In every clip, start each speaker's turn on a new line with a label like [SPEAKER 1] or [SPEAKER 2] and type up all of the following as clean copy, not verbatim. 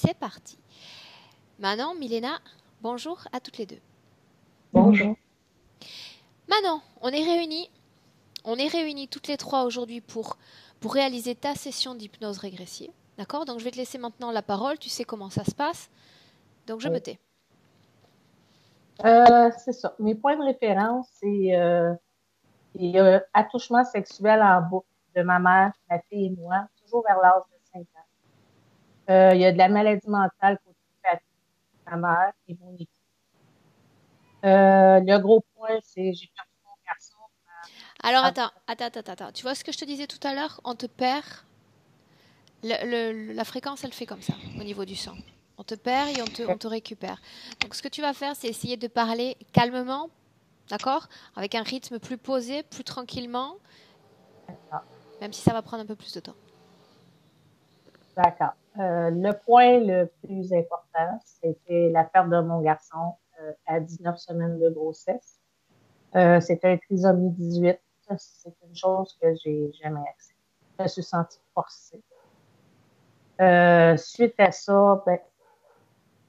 [SPEAKER 1] c'est parti. Manon, Milena, bonjour à toutes les deux.
[SPEAKER 2] Bonjour.
[SPEAKER 1] Manon, on est réunis toutes les trois aujourd'hui pour réaliser ta session d'hypnose régressive. D'accord? Donc je vais te laisser maintenant la parole, tu sais comment ça se passe. Donc je me
[SPEAKER 2] Oui.
[SPEAKER 1] tais.
[SPEAKER 2] C'est ça. Mes points de référence, c'est il y a attouchement sexuel en boucle de ma mère, ma fille et moi, toujours vers l'âge de 5 ans. Il y a de la maladie mentale côté ma mère et mon époux. Le gros point, c'est j'ai perdu mon garçon
[SPEAKER 1] Alors
[SPEAKER 2] à
[SPEAKER 1] attends. Tu vois ce que je te disais tout à l'heure? On te perd. La fréquence, elle fait comme ça, au niveau du sang. On te perd et on te récupère. Donc ce que tu vas faire, c'est essayer de parler calmement, d'accord? Avec un rythme plus posé, plus tranquillement,
[SPEAKER 2] 4 ans.
[SPEAKER 1] même si ça va prendre un peu plus de temps.
[SPEAKER 2] D'accord. Le point le plus important, c'était la perte de mon garçon à 19 semaines de grossesse. C'était un trisomie 18. Ça, c'est une chose que j'ai jamais acceptée. Je me suis sentie forcée. Suite à ça, ben,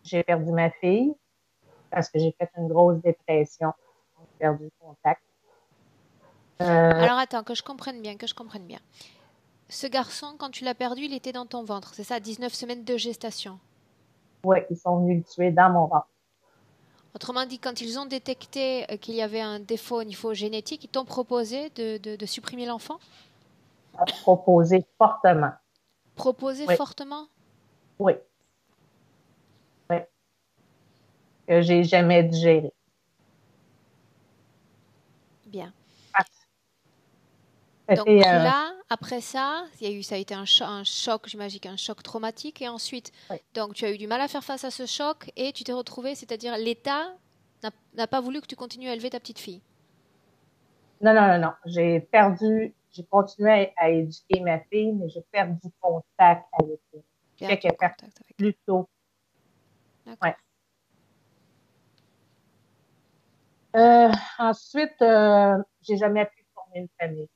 [SPEAKER 2] j'ai perdu ma fille parce que j'ai fait une grosse dépression. J'ai perdu le contact. Euh,
[SPEAKER 1] Alors attends, que je comprenne bien. Ce garçon, quand tu l'as perdu, il était dans ton ventre, c'est ça, 19 semaines de gestation.
[SPEAKER 2] ouais, ils sont venus le tuer dans mon ventre.
[SPEAKER 1] Autrement dit, quand ils ont détecté qu'il y avait un défaut au niveau génétique, ils t'ont proposé de supprimer l'enfant?
[SPEAKER 2] À proposer fortement.
[SPEAKER 1] Proposé
[SPEAKER 2] Oui,
[SPEAKER 1] fortement?
[SPEAKER 2] oui, oui, que j'ai jamais digéré.
[SPEAKER 1] Bien.
[SPEAKER 2] Ah, c'était,
[SPEAKER 1] Donc là, après ça, ça a été un choc, j'imagine, un choc traumatique. Et ensuite,
[SPEAKER 2] oui.
[SPEAKER 1] donc tu as eu du mal à faire face à ce choc et tu t'es retrouvé, c'est-à-dire l'État n'a pas voulu que tu continues à élever ta petite fille.
[SPEAKER 2] Non, non, non, non. J'ai continué à éduquer ma fille, mais j'ai perdu contact avec elle. Ce qui fait
[SPEAKER 1] Perdu
[SPEAKER 2] qu'elle est partie
[SPEAKER 1] contact avec
[SPEAKER 2] plus tôt.
[SPEAKER 1] elle.
[SPEAKER 2] Ouais.
[SPEAKER 1] D'accord.
[SPEAKER 2] Euh, Ensuite, j'ai jamais pu former une famille.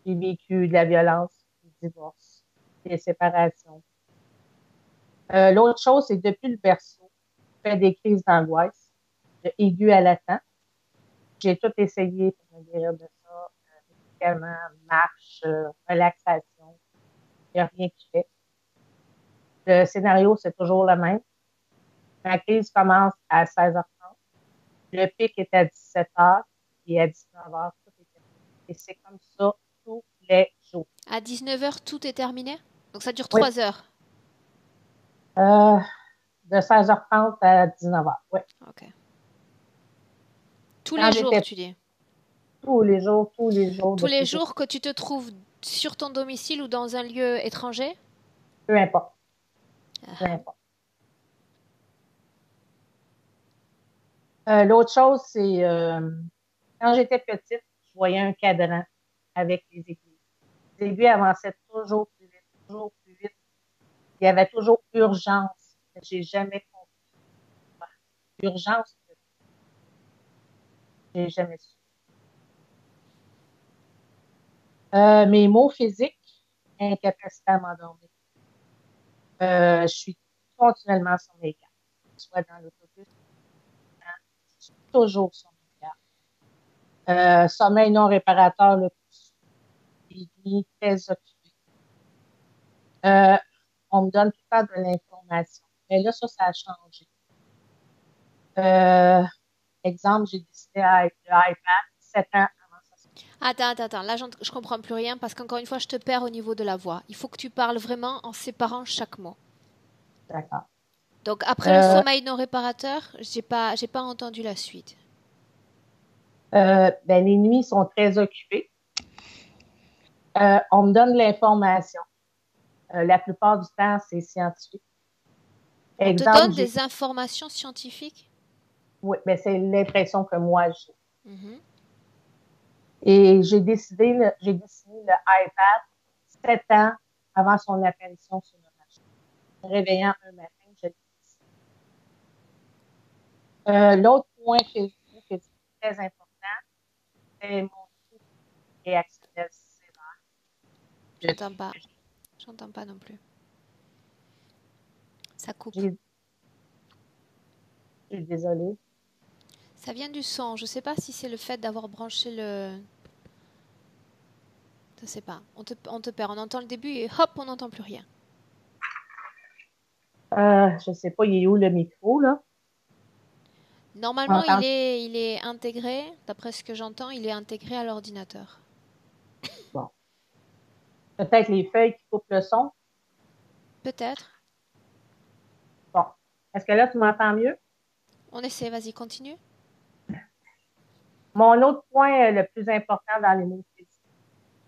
[SPEAKER 2] J'ai vécu de la violence, du divorce, des séparations. L'autre chose, c'est que depuis le berceau, je fais des crises d'angoisse, de aigu à latent. J'ai tout essayé pour me guérir de ça. Médicaments, marche, relaxation. Il n'y a rien qui fait. Le scénario, c'est toujours le même. Ma crise commence à 16h30. Le pic est à 17h et à 19h, tout est terminé. Et c'est comme ça tous les jours.
[SPEAKER 1] À 19 heures, tout est terminé. Donc ça dure
[SPEAKER 2] Oui.
[SPEAKER 1] 3 heures.
[SPEAKER 2] Euh, de 16h30 à 19h. Oui.
[SPEAKER 1] Ok. Tous
[SPEAKER 2] Quand
[SPEAKER 1] les jours,
[SPEAKER 2] j'étais
[SPEAKER 1] tu dis.
[SPEAKER 2] tous les jours,
[SPEAKER 1] Tous les
[SPEAKER 2] depuis que
[SPEAKER 1] jours que tu te trouves sur ton domicile ou dans un lieu étranger.
[SPEAKER 2] peu importe, peu
[SPEAKER 1] Ah,
[SPEAKER 2] importe. L'autre chose, c'est quand j'étais petite, je voyais un cadran avec les aiguilles. Les aiguilles avançaient toujours plus vite, toujours plus vite. Il y avait toujours urgence. J'ai jamais compris. Urgence, j'ai jamais su. Mes mots physiques, incapacité à m'endormir. Je suis continuellement sur mes gardes. Soit dans l'autobus, je suis toujours sur mes gardes. Sommeil non réparateur le plus souvent, nuits très occupées. Euh, on me donne tout le temps de l'information. Mais là, ça a changé. Euh, Exemple, j'ai décidé avec l'iPad 7 ans avant ça.
[SPEAKER 1] attends. Là, je comprends plus rien parce qu'encore une fois, je te perds au niveau de la voix. Il faut que tu parles vraiment en séparant chaque mot.
[SPEAKER 2] D'accord.
[SPEAKER 1] Donc après le
[SPEAKER 2] Euh,
[SPEAKER 1] sommeil non réparateur, j'ai pas entendu la suite.
[SPEAKER 2] ben, les nuits sont très occupées. On me donne de l'information. La plupart du temps, c'est scientifique.
[SPEAKER 1] On te
[SPEAKER 2] Exemple,
[SPEAKER 1] donne
[SPEAKER 2] j'ai,
[SPEAKER 1] des informations scientifiques.
[SPEAKER 2] oui, ben, c'est l'impression que moi j'ai.
[SPEAKER 1] Mhm.
[SPEAKER 2] Et j'ai dessiné le iPad 7 ans avant son apparition sur le marché. Me réveillant un matin, je l'ai dessiné. L'autre point que je dis que c'est très important, c'est mon trouble réactionnel sévère.
[SPEAKER 1] J'entends pas. J'entends pas non plus. Ça coupe.
[SPEAKER 2] J'ai- Je suis désolée.
[SPEAKER 1] Ça vient du son. Je sais pas si c'est le fait d'avoir branché le... Je sais pas. On te perd. On entend le début et hop, on n'entend plus rien.
[SPEAKER 2] Je sais pas, il est où le micro, là?
[SPEAKER 1] Normalement,
[SPEAKER 2] Entends?
[SPEAKER 1] il est intégré, d'après ce que j'entends, il est intégré à l'ordinateur.
[SPEAKER 2] Bon. Peut-être les feuilles qui coupent le son.
[SPEAKER 1] Peut-être.
[SPEAKER 2] Bon. Est-ce que là, tu m'entends mieux?
[SPEAKER 1] On essaie, vas-y, continue.
[SPEAKER 2] Mon autre point le plus important dans l'hémophilie,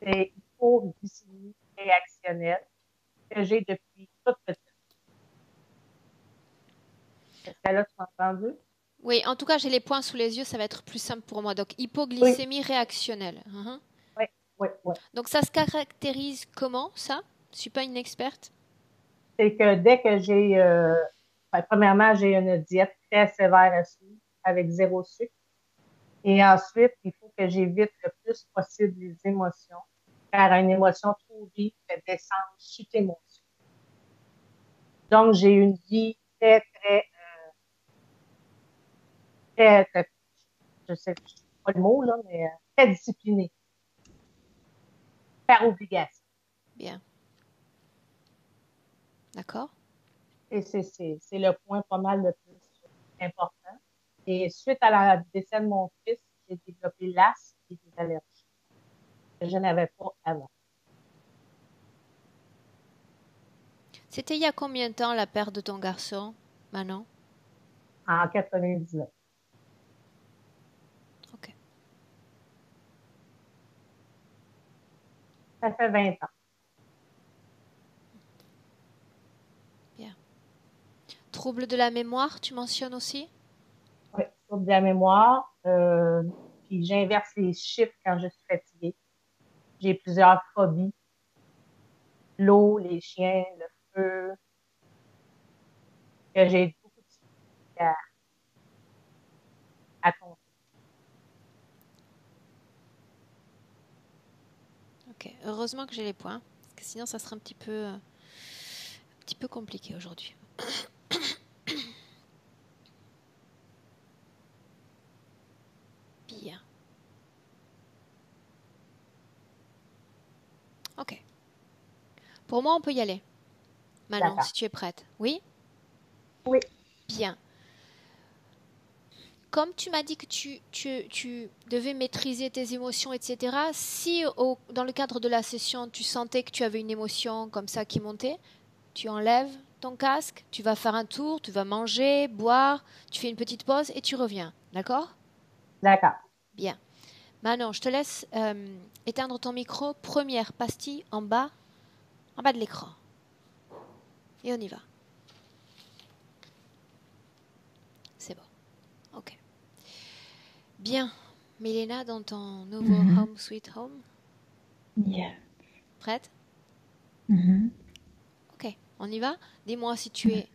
[SPEAKER 2] c'est l'hypoglycémie réactionnelle que j'ai depuis toute petite. Est-ce que là, tu m'as entendu?
[SPEAKER 1] Oui, en tout cas, j'ai les points sous les yeux, ça va être plus simple pour moi. Donc,
[SPEAKER 2] Oui,
[SPEAKER 1] hypoglycémie réactionnelle. Mhm.
[SPEAKER 2] oui, oui, oui.
[SPEAKER 1] Donc, ça se caractérise comment, ça? Je suis pas une experte.
[SPEAKER 2] C'est que dès que premièrement, j'ai une diète très sévère à suivre avec zéro sucre. Et ensuite, il faut que j'évite le plus possible les émotions, car une émotion trop vive fait descendre, chuter mon sucre. Donc, j'ai une vie très, je sais pas le mot, là, mais très disciplinée, par obligation.
[SPEAKER 1] Bien. D'accord.
[SPEAKER 2] Et c'est le point pas mal le plus important. Et suite à la décès de mon fils, j'ai développé l'asthme et des allergies que je n'avais pas avant.
[SPEAKER 1] C'était il y a combien de temps la perte de ton garçon, Manon?
[SPEAKER 2] En 99.
[SPEAKER 1] Ok.
[SPEAKER 2] Ça fait 20 ans.
[SPEAKER 1] Bien. Trouble de la mémoire, tu mentionnes aussi?
[SPEAKER 2] Oui, trouble de la mémoire. Puis j'inverse les chiffres quand je suis fatiguée. J'ai plusieurs phobies. L'eau, les chiens, le feu, que j'ai beaucoup de difficultés à compter.
[SPEAKER 1] Ok. Heureusement que j'ai les points, parce que sinon ça serait un petit peu compliqué aujourd'hui. Bien. Ok. Pour moi, on peut y aller. Manon,
[SPEAKER 2] D'accord.
[SPEAKER 1] si tu es prête. Oui?
[SPEAKER 2] Oui,
[SPEAKER 1] Bien. Comme tu m'as dit que tu devais maîtriser tes émotions, etc., si dans le cadre de la session, tu sentais que tu avais une émotion comme ça qui montait, tu enlèves ton casque, tu vas faire un tour, tu vas manger, boire, tu fais une petite pause et tu reviens. D'accord?
[SPEAKER 2] d'accord.
[SPEAKER 1] Bien. Manon, je te laisse éteindre ton micro. Première pastille en bas de l'écran. Et on y va. C'est bon. Ok. Bien. Milena, dans ton nouveau
[SPEAKER 3] Mhm.
[SPEAKER 1] Home Sweet Home.
[SPEAKER 3] Yeah.
[SPEAKER 1] Prête?
[SPEAKER 3] Mhm.
[SPEAKER 1] Ok, on y va. Dis-moi si tu es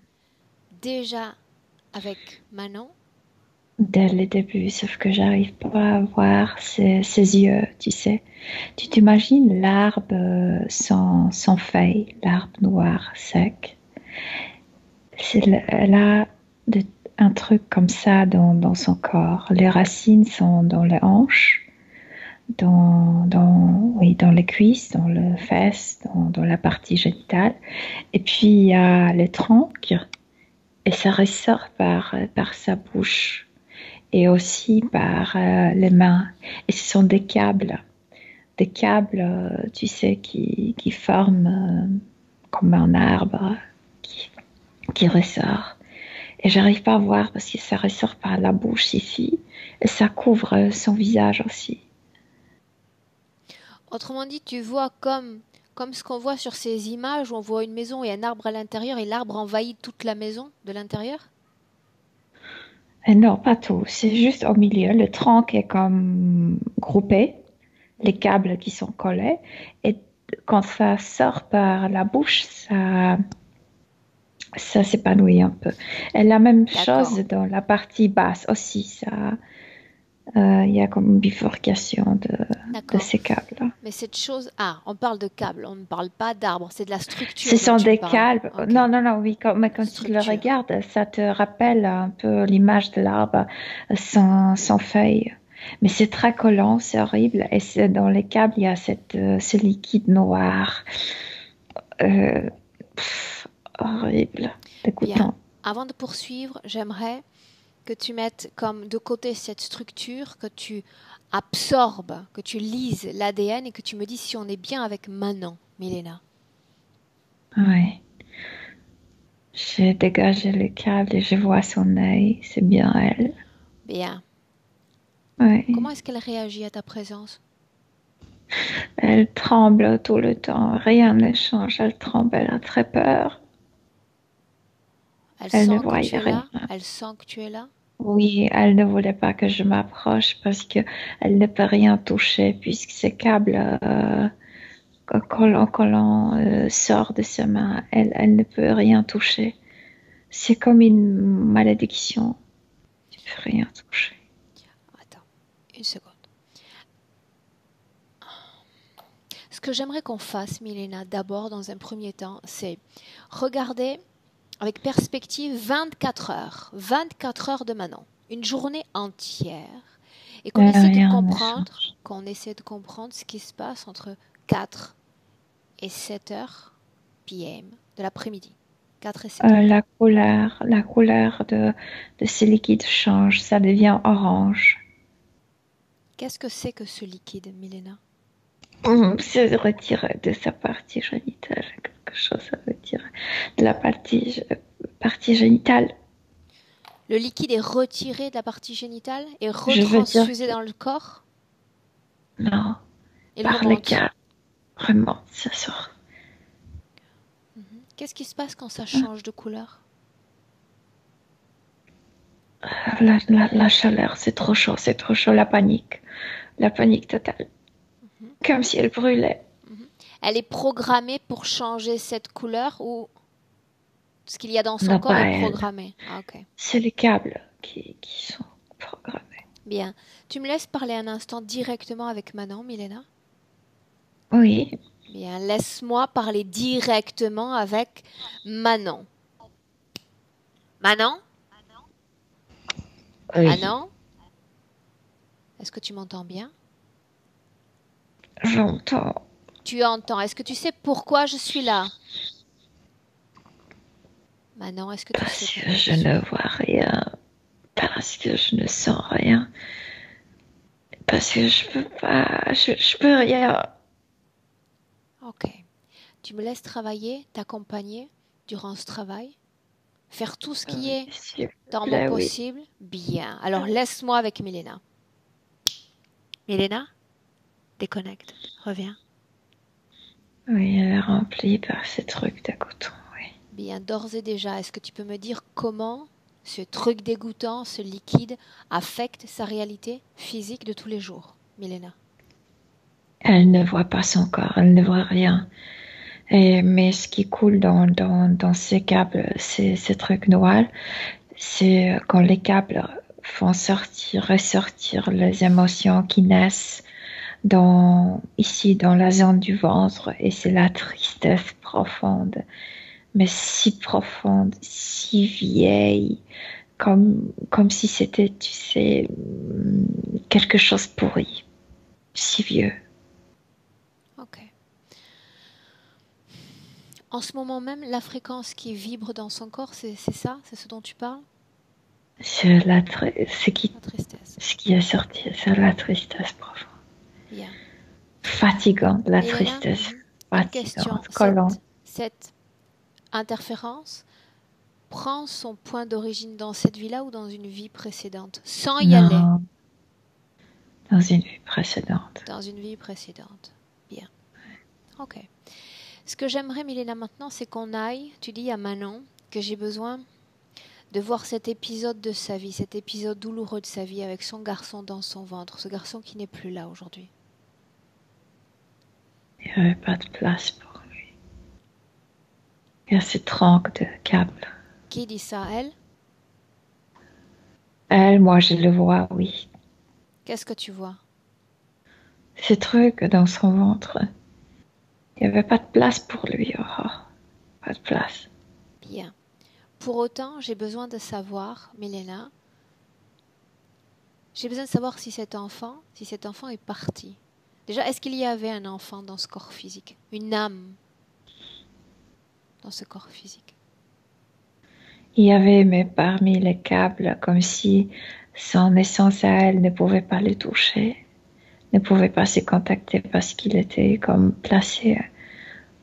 [SPEAKER 1] déjà avec Manon.
[SPEAKER 3] Dès le début, sauf que j'arrive pas à voir ses yeux, tu sais. Tu t'imagines l'arbre sans feuilles, l'arbre noir, sec. Elle a un truc comme ça dans son corps. Les racines sont dans les hanches, oui, dans les cuisses, dans les fesses, dans la partie génitale. Et puis il y a les troncs et ça ressort par sa bouche et aussi par les mains. Et ce sont des câbles, tu sais, qui forment comme un arbre qui ressort. Et j'arrive pas à voir parce que ça ressort par la bouche ici et ça couvre son visage aussi.
[SPEAKER 1] Autrement dit, tu vois comme ce qu'on voit sur ces images où on voit une maison et un arbre à l'intérieur et l'arbre envahit toute la maison de l'intérieur.
[SPEAKER 3] Et non, pas tout. C'est juste au milieu. Le tronc est comme groupé, les câbles qui sont collés. Et quand ça sort par la bouche, ça s'épanouit un peu. Et la même chose
[SPEAKER 1] D'accord.
[SPEAKER 3] dans la partie basse aussi. Ça, il y a comme une bifurcation de
[SPEAKER 1] D'accord.
[SPEAKER 3] ces câbles.
[SPEAKER 1] Mais cette chose... Ah, on parle de câbles, on ne parle pas d'arbres, c'est de la structure
[SPEAKER 3] Ce
[SPEAKER 1] dont
[SPEAKER 3] sont
[SPEAKER 1] tu me
[SPEAKER 3] des
[SPEAKER 1] parles.
[SPEAKER 3] câbles.
[SPEAKER 1] Ok,
[SPEAKER 3] Non, non, non, oui, mais quand tu le
[SPEAKER 1] structure.
[SPEAKER 3] regardes, ça te rappelle un peu l'image de l'arbre sans feuilles. Mais c'est très collant, c'est horrible. Et dans les câbles, il y a ce liquide noir. Euh, Horrible,
[SPEAKER 1] Bien.
[SPEAKER 3] dégoûtant.
[SPEAKER 1] Avant de poursuivre, j'aimerais que tu mettes comme de côté cette structure, que tu absorbes, que tu lises l'ADN et que tu me dis si on est bien avec Manon, Milena.
[SPEAKER 3] Oui. J'ai dégagé le câble et je vois son œil. C'est bien elle.
[SPEAKER 1] Bien. Comment
[SPEAKER 3] Oui.
[SPEAKER 1] est-ce qu'elle réagit à ta présence?
[SPEAKER 3] Elle tremble tout le temps. Rien ne change. Elle tremble. Elle a très peur.
[SPEAKER 1] Elle
[SPEAKER 3] Elle ne
[SPEAKER 1] sent que
[SPEAKER 3] voyait
[SPEAKER 1] tu es
[SPEAKER 3] rien.
[SPEAKER 1] là? Elle sent que tu es là?
[SPEAKER 3] Oui, elle ne voulait pas que je m'approche parce que elle ne peut rien toucher puisque ces câbles, quand l'on sort de ses mains, elle ne peut rien toucher. C'est comme une malédiction. Tu peux rien toucher.
[SPEAKER 1] Attends, une seconde. Ce que j'aimerais qu'on fasse, Milena, d'abord, dans un premier temps, c'est regarder avec perspective 24 heures. 24 heures de Manon. Une journée entière. Et qu'on essaie de
[SPEAKER 3] Rien ne
[SPEAKER 1] comprendre,
[SPEAKER 3] change.
[SPEAKER 1] ce qui se passe entre 4 et 7 heures PM de l'après-midi. 4 et 7 heures.
[SPEAKER 3] La couleur de ce liquide change. Ça devient orange.
[SPEAKER 1] Qu'est-ce que c'est que ce liquide, Milena?
[SPEAKER 3] C'est retiré de sa partie génitale. Quelque chose à retirer de la partie génitale.
[SPEAKER 1] Le liquide est retiré de la partie génitale et
[SPEAKER 3] Je veux dire
[SPEAKER 1] retransfusé
[SPEAKER 3] que
[SPEAKER 1] dans le corps.
[SPEAKER 3] non,
[SPEAKER 1] Il
[SPEAKER 3] par les
[SPEAKER 1] remonte.
[SPEAKER 3] cas, vraiment, ça sort.
[SPEAKER 1] Qu'est-ce qui se passe quand ça change de couleur?
[SPEAKER 3] La chaleur, c'est trop chaud, la panique totale, comme si elle brûlait.
[SPEAKER 1] Elle est programmée pour changer cette couleur ou ce qu'il y a dans son
[SPEAKER 3] Non,
[SPEAKER 1] corps
[SPEAKER 3] pas
[SPEAKER 1] est
[SPEAKER 3] elle.
[SPEAKER 1] programmé? Ah, ok.
[SPEAKER 3] C'est les câbles qui sont programmés.
[SPEAKER 1] Bien. Tu me laisses parler un instant directement avec Manon, Milena?
[SPEAKER 3] Oui,
[SPEAKER 1] Bien, laisse-moi parler directement avec Manon. Manon?
[SPEAKER 3] oui,
[SPEAKER 1] Manon? Est-ce que tu m'entends bien?
[SPEAKER 3] j'entends.
[SPEAKER 1] Tu entends. Est-ce que tu sais pourquoi je suis là? Manon, est-ce que tu sais
[SPEAKER 3] Parce que
[SPEAKER 1] pourquoi je
[SPEAKER 3] je
[SPEAKER 1] suis
[SPEAKER 3] ne
[SPEAKER 1] là?
[SPEAKER 3] vois rien, parce que je ne sens rien, parce que je peux pas, je peux rien.
[SPEAKER 1] Ok. Tu me laisses travailler, t'accompagner durant ce travail, faire tout ce qui
[SPEAKER 3] Oui,
[SPEAKER 1] est
[SPEAKER 3] s'il vous
[SPEAKER 1] dans mon
[SPEAKER 3] plaît, oui.
[SPEAKER 1] possible? Bien. Alors laisse-moi avec Milena. Milena, déconnecte. Reviens.
[SPEAKER 3] Oui, elle est remplie par ces trucs de coton, oui.
[SPEAKER 1] Bien, d'ores et déjà, est-ce que tu peux me dire comment ce truc dégoûtant, ce liquide, affecte sa réalité physique de tous les jours, Milena?
[SPEAKER 3] Elle ne voit pas son corps, elle ne voit rien. Mais ce qui coule dans ces câbles, ces trucs noirs, c'est quand les câbles font sortir, ressortir les émotions qui naissent ici, dans la zone du ventre, et c'est la tristesse profonde, mais si profonde, si vieille, comme si c'était, tu sais, quelque chose pourri, si vieux.
[SPEAKER 1] Ok. En ce moment même, la fréquence qui vibre dans son corps, c'est ça? C'est ce dont tu parles?
[SPEAKER 3] C'est
[SPEAKER 1] La tristesse.
[SPEAKER 3] ce qui est sorti, c'est la tristesse profonde.
[SPEAKER 1] Bien.
[SPEAKER 3] Fatigante, la
[SPEAKER 1] Milena,
[SPEAKER 3] tristesse
[SPEAKER 1] une question.
[SPEAKER 3] fatigante, collante.
[SPEAKER 1] Cette interférence prend son point d'origine dans cette vie-là ou dans une vie précédente? Sans y aller.
[SPEAKER 3] Non, dans une vie précédente.
[SPEAKER 1] Dans une vie précédente. Bien. Ok. Ce que j'aimerais, Milena, maintenant, c'est qu'on aille, tu dis à Manon que j'ai besoin de voir cet épisode de sa vie, cet épisode douloureux de sa vie avec son garçon dans son ventre, ce garçon qui n'est plus là aujourd'hui.
[SPEAKER 3] Il n'y avait pas de place pour lui. Il y a ces troncs de câbles.
[SPEAKER 1] Qui dit ça, elle?
[SPEAKER 3] Elle, moi, je le vois, oui.
[SPEAKER 1] Qu'est-ce que tu vois?
[SPEAKER 3] Ces trucs dans son ventre. Il n'y avait pas de place pour lui. Oh, pas de place.
[SPEAKER 1] Bien. Pour autant, j'ai besoin de savoir, Milena, j'ai besoin de savoir si cet enfant est parti. Déjà, est-ce qu'il y avait un enfant dans ce corps physique? Une âme dans ce corps physique?
[SPEAKER 3] Il y avait, mais parmi les câbles, comme si son essence à elle ne pouvait pas le toucher, ne pouvait pas se contacter parce qu'il était comme placé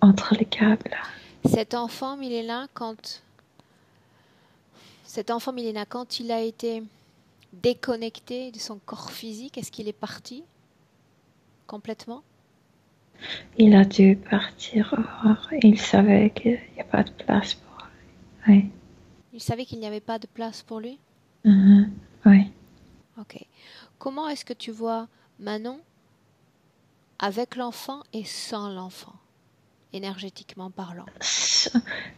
[SPEAKER 3] entre les câbles.
[SPEAKER 1] Cet enfant, Milena, quand il a été déconnecté de son corps physique, est-ce qu'il est parti complètement?
[SPEAKER 3] Il a dû partir. Il savait qu'il n'y a pas de place pour lui. Oui.
[SPEAKER 1] Il savait qu'il n'y avait pas de place pour lui?
[SPEAKER 3] Oui.
[SPEAKER 1] Ok. Comment est-ce que tu vois Manon avec l'enfant et sans l'enfant, énergétiquement parlant?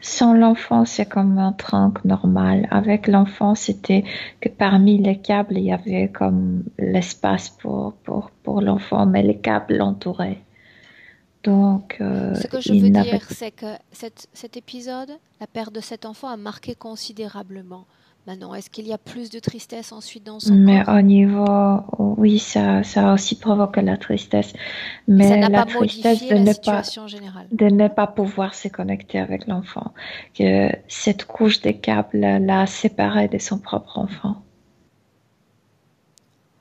[SPEAKER 3] Sans l'enfant, c'est comme un tronc normal. Avec l'enfant, c'était que parmi les câbles, il y avait comme l'espace pour l'enfant, mais les câbles l'entouraient. Donc,
[SPEAKER 1] Ce que je veux
[SPEAKER 3] il n'avait
[SPEAKER 1] dire, c'est que cet épisode, la perte de cet enfant a marqué considérablement. Manon, est-ce qu'il y a plus de tristesse ensuite dans son
[SPEAKER 3] mais
[SPEAKER 1] corps?
[SPEAKER 3] au niveau, oui, ça a aussi provoqué la tristesse.
[SPEAKER 1] Mais ça
[SPEAKER 3] Mais
[SPEAKER 1] n'a
[SPEAKER 3] la
[SPEAKER 1] pas
[SPEAKER 3] tristesse
[SPEAKER 1] modifié la situation générale.
[SPEAKER 3] de ne pas pouvoir se connecter avec l'enfant. Que cette couche de câbles l'a séparé de son propre enfant.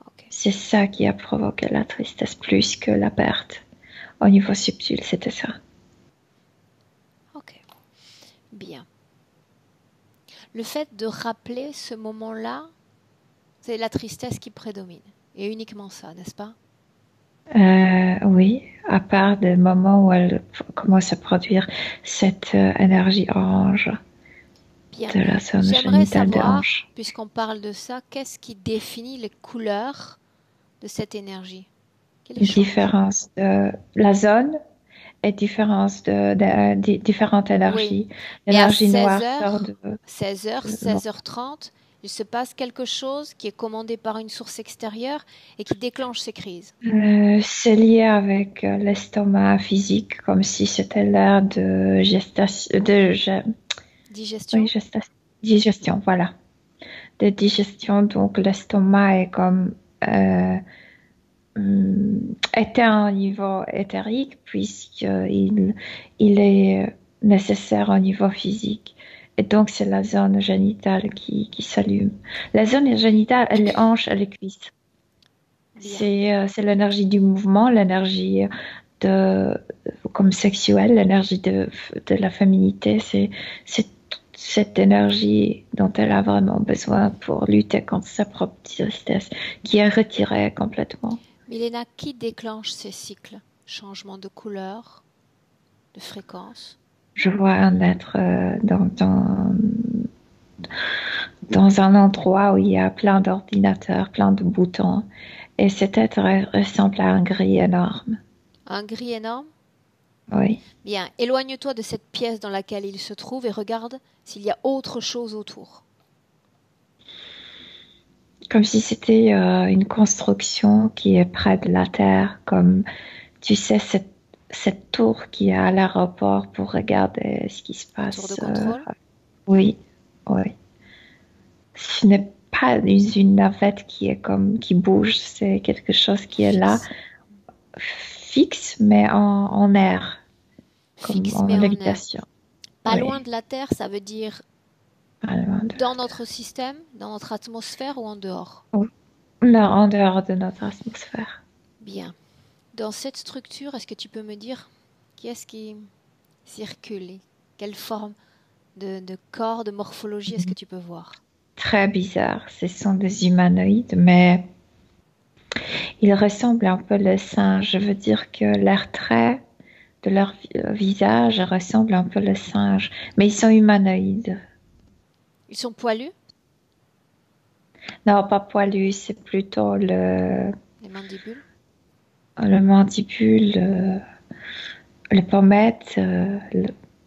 [SPEAKER 1] Ok.
[SPEAKER 3] C'est ça qui a provoqué la tristesse plus que la perte. Au niveau subtil, c'était ça.
[SPEAKER 1] Ok. Bien. Le fait de rappeler ce moment-là, c'est la tristesse qui prédomine. Et uniquement ça, n'est-ce pas?
[SPEAKER 3] Oui, à part des moments où elle commence à produire cette énergie orange
[SPEAKER 1] Bien.
[SPEAKER 3] de la zone
[SPEAKER 1] J'aimerais
[SPEAKER 3] génitale de
[SPEAKER 1] savoir,
[SPEAKER 3] hanche.
[SPEAKER 1] puisqu'on parle de ça, qu'est-ce qui définit les couleurs de cette énergie? Quelle change?
[SPEAKER 3] Différence de la zone et différentes
[SPEAKER 1] Oui.
[SPEAKER 3] énergies.
[SPEAKER 1] Mais à
[SPEAKER 3] L'énergie noire
[SPEAKER 1] 16
[SPEAKER 3] sort
[SPEAKER 1] heures,
[SPEAKER 3] de
[SPEAKER 1] 16 heures,
[SPEAKER 3] non.
[SPEAKER 1] 16h30, il se passe quelque chose qui est commandé par une source extérieure et qui déclenche ces crises.
[SPEAKER 3] C'est lié avec l'estomac physique, comme si c'était l'ère de gestation, oui,
[SPEAKER 1] Digestion?
[SPEAKER 3] digestion, voilà, de digestion. Donc l'estomac est comme était à un niveau éthérique puisqu'il est nécessaire au niveau physique. Et donc c'est la zone génitale qui s'allume. La zone génitale, elle est hanche, elle est cuisse.
[SPEAKER 1] Bien.
[SPEAKER 3] C'est l'énergie du mouvement, l'énergie de, comme sexuelle, l'énergie de la féminité. C'est cette énergie dont elle a vraiment besoin pour lutter contre sa propre tristesse, qui est retirée complètement.
[SPEAKER 1] Milena, qui déclenche ces cycles? Changement de couleur, de fréquence?
[SPEAKER 3] Je vois un être dans un endroit où il y a plein d'ordinateurs, plein de boutons, et cet être ressemble à un gris énorme.
[SPEAKER 1] Un gris énorme?
[SPEAKER 3] Oui.
[SPEAKER 1] Bien. Éloigne-toi de cette pièce dans laquelle il se trouve et regarde s'il y a autre chose autour.
[SPEAKER 3] Comme si c'était une construction qui est près de la Terre, comme tu sais, cette tour qui est à l'aéroport pour regarder ce qui se
[SPEAKER 1] Tour de
[SPEAKER 3] passe.
[SPEAKER 1] contrôle?
[SPEAKER 3] Oui, oui. Ce n'est pas une navette qui est qui bouge, c'est quelque chose qui est là, fixe, mais en air, comme
[SPEAKER 1] Fixe
[SPEAKER 3] en
[SPEAKER 1] mais en air.
[SPEAKER 3] lévitation.
[SPEAKER 1] Pas
[SPEAKER 3] Oui,
[SPEAKER 1] loin de la Terre, ça veut dire
[SPEAKER 3] pas loin de
[SPEAKER 1] dans
[SPEAKER 3] la
[SPEAKER 1] notre
[SPEAKER 3] Terre.
[SPEAKER 1] système, dans notre atmosphère ou en dehors?
[SPEAKER 3] Oui. Non, en dehors de notre atmosphère.
[SPEAKER 1] Bien. Dans cette structure, est-ce que tu peux me dire qui est-ce qui circule? Quelle forme de corps, de morphologie est-ce que tu peux voir?
[SPEAKER 3] Très bizarre. Ce sont des humanoïdes, mais ils ressemblent un peu aux singes. Je veux dire que leurs traits de leur visage ressemblent un peu aux singes, mais ils sont humanoïdes.
[SPEAKER 1] Ils sont poilus?
[SPEAKER 3] Non, pas poilus, c'est plutôt
[SPEAKER 1] Les mandibules?
[SPEAKER 3] le mandibule, les pommettes,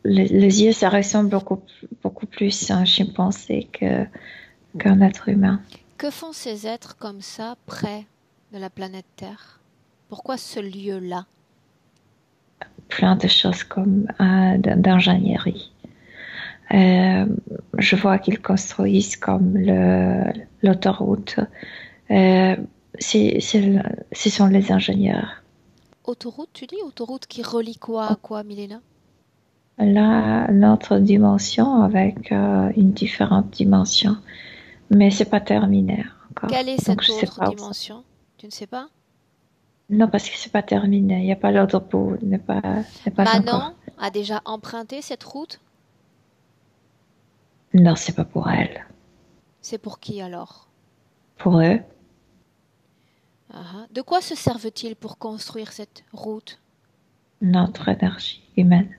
[SPEAKER 3] les yeux, ça ressemble beaucoup plus à un chimpanzé qu'un être humain.
[SPEAKER 1] Que font ces êtres comme ça près de la planète Terre? Pourquoi ce lieu-là?
[SPEAKER 3] Plein de choses comme d'ingénierie. Je vois qu'ils construisent comme l'autoroute. Euh, ce sont les ingénieurs.
[SPEAKER 1] Autoroute, tu dis? Autoroute qui relie quoi à quoi, Milena?
[SPEAKER 3] Là, notre dimension avec une différente dimension. Mais c'est pas terminé encore.
[SPEAKER 1] Quelle est
[SPEAKER 3] Donc
[SPEAKER 1] cette
[SPEAKER 3] je sais
[SPEAKER 1] autre
[SPEAKER 3] pas où ça.
[SPEAKER 1] dimension? Tu ne sais pas?
[SPEAKER 3] Non, parce que c'est pas terminé. Il n'y a pas l'autre bout. N'est pas encore.
[SPEAKER 1] Manon a déjà emprunté cette route?
[SPEAKER 3] Non, c'est pas pour elle.
[SPEAKER 1] C'est pour qui alors?
[SPEAKER 3] Pour eux,
[SPEAKER 1] De quoi se servent-ils pour construire cette route?
[SPEAKER 3] notre énergie humaine.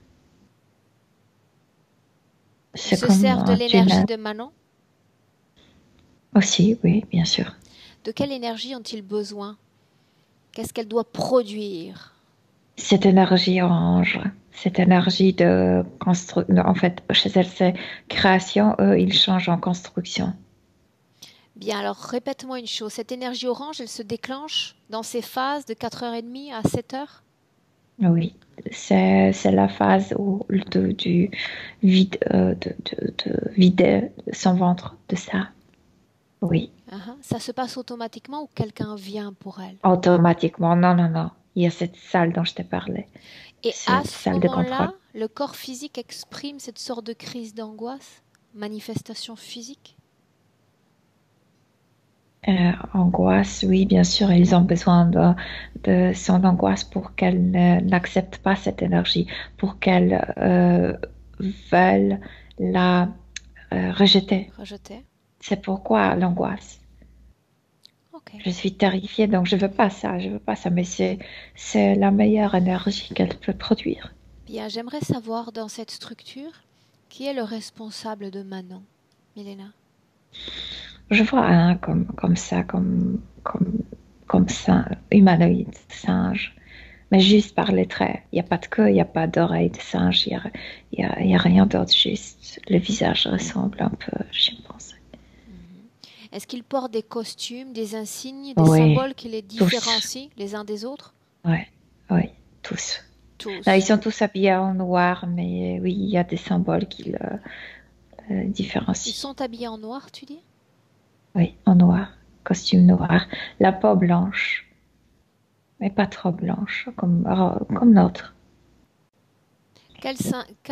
[SPEAKER 1] Ils
[SPEAKER 3] C'est
[SPEAKER 1] se
[SPEAKER 3] comme
[SPEAKER 1] servent de
[SPEAKER 3] un
[SPEAKER 1] l'énergie
[SPEAKER 3] tunnel.
[SPEAKER 1] de Manon?
[SPEAKER 3] Aussi, oui, bien sûr.
[SPEAKER 1] De quelle énergie ont-ils besoin? Qu'est-ce qu'elle doit produire?
[SPEAKER 3] Cette énergie orange, cette énergie de construction. En fait, chez elle, c'est création. Eux, ils changent en construction.
[SPEAKER 1] Bien, alors répète-moi une chose. Cette énergie orange, elle se déclenche dans ces phases de 4h30 à 7h?
[SPEAKER 3] Oui, c'est la phase où du vide, de vider son ventre de ça. Oui,
[SPEAKER 1] Ça se passe automatiquement ou quelqu'un vient pour elle?
[SPEAKER 3] automatiquement. Non, non, non. Il y a cette salle dont je t'ai parlé.
[SPEAKER 1] Et à
[SPEAKER 3] Cette
[SPEAKER 1] ce
[SPEAKER 3] salle de contrôle.
[SPEAKER 1] moment-là, le corps physique exprime cette sorte de crise d'angoisse, manifestation physique?
[SPEAKER 3] Angoisse, oui, bien sûr, ils ont besoin de son angoisse pour qu'elle n'accepte pas cette énergie, pour qu'elle veuille la rejeter.
[SPEAKER 1] Rejeté?
[SPEAKER 3] C'est pourquoi l'angoisse.
[SPEAKER 1] Ok.
[SPEAKER 3] Je suis terrifiée, donc je veux pas ça, mais c'est la meilleure énergie qu'elle peut produire.
[SPEAKER 1] Bien, j'aimerais savoir dans cette structure qui est le responsable de Manon, Milena.
[SPEAKER 3] Je vois un comme ça, comme ça, humanoïde, singe, mais juste par les traits. Il n'y a pas de queue, il n'y a pas d'oreille de singe, il y a rien d'autre, juste le visage ressemble un peu, je pense.
[SPEAKER 1] Est-ce qu'ils portent des costumes, des insignes, des
[SPEAKER 3] Oui,
[SPEAKER 1] symboles qui les
[SPEAKER 3] tous.
[SPEAKER 1] différencient les uns des autres?
[SPEAKER 3] Ouais, oui, tous. Là, ils
[SPEAKER 1] Tous.
[SPEAKER 3] sont tous habillés en noir, mais oui, il y a des symboles qui le
[SPEAKER 1] Ils
[SPEAKER 3] différencient.
[SPEAKER 1] sont habillés en noir, tu dis?
[SPEAKER 3] Oui, en noir, costume noir, la peau blanche, mais pas trop blanche, comme notre.
[SPEAKER 1] Quel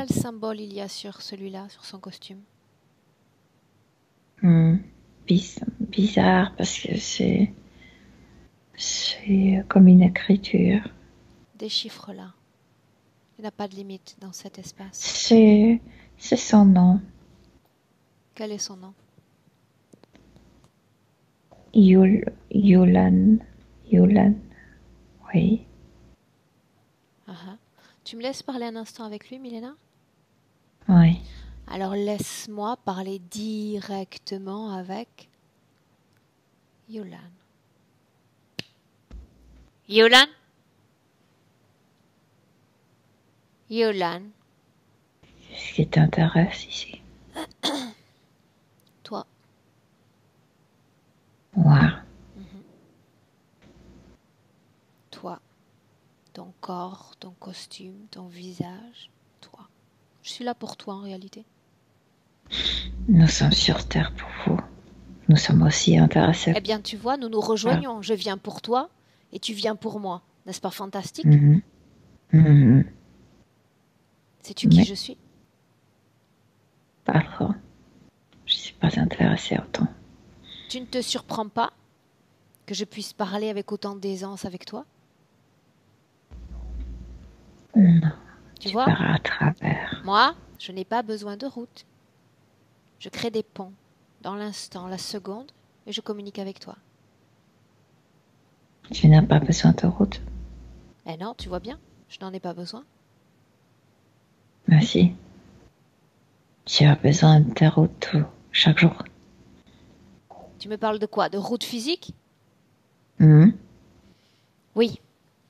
[SPEAKER 1] symbole il y a sur celui-là, sur son costume?
[SPEAKER 3] Hmm. Bizarre parce que c'est comme une écriture.
[SPEAKER 1] Déchiffre-la. Il n'y a pas de limite dans cet espace.
[SPEAKER 3] C'est son nom,
[SPEAKER 1] Quel est son nom?
[SPEAKER 3] Yulan, oui.
[SPEAKER 1] Tu me laisses parler un instant avec lui, Milena?
[SPEAKER 3] Oui.
[SPEAKER 1] Alors laisse-moi parler directement avec Yolan. Yolan? Yolan,
[SPEAKER 3] Ce qui t'intéresse ici.
[SPEAKER 1] toi.
[SPEAKER 3] Wow.
[SPEAKER 1] Toi. Ton corps, ton costume, ton visage, toi. Je suis là pour toi en réalité.
[SPEAKER 3] Nous sommes sur Terre pour vous. Nous sommes aussi intéressés.
[SPEAKER 1] Eh bien, tu vois, nous nous rejoignons. Je viens pour toi et tu viens pour moi. N'est-ce pas fantastique? Sais-tu qui je suis?
[SPEAKER 3] Pas trop. Je ne suis pas intéressée autant.
[SPEAKER 1] Tu ne te surprends pas que je puisse parler avec autant d'aisance avec toi?
[SPEAKER 3] Non.
[SPEAKER 1] Tu vois?
[SPEAKER 3] Verras à travers.
[SPEAKER 1] Moi, je n'ai pas besoin de route. Je crée des ponts dans l'instant, la seconde, et je communique avec toi.
[SPEAKER 3] Tu n'as pas besoin de route.
[SPEAKER 1] Eh non, tu vois bien, je n'en ai pas besoin.
[SPEAKER 3] Mais si. Tu as besoin de ta route chaque jour.
[SPEAKER 1] Tu me parles de quoi? De route physique? Oui.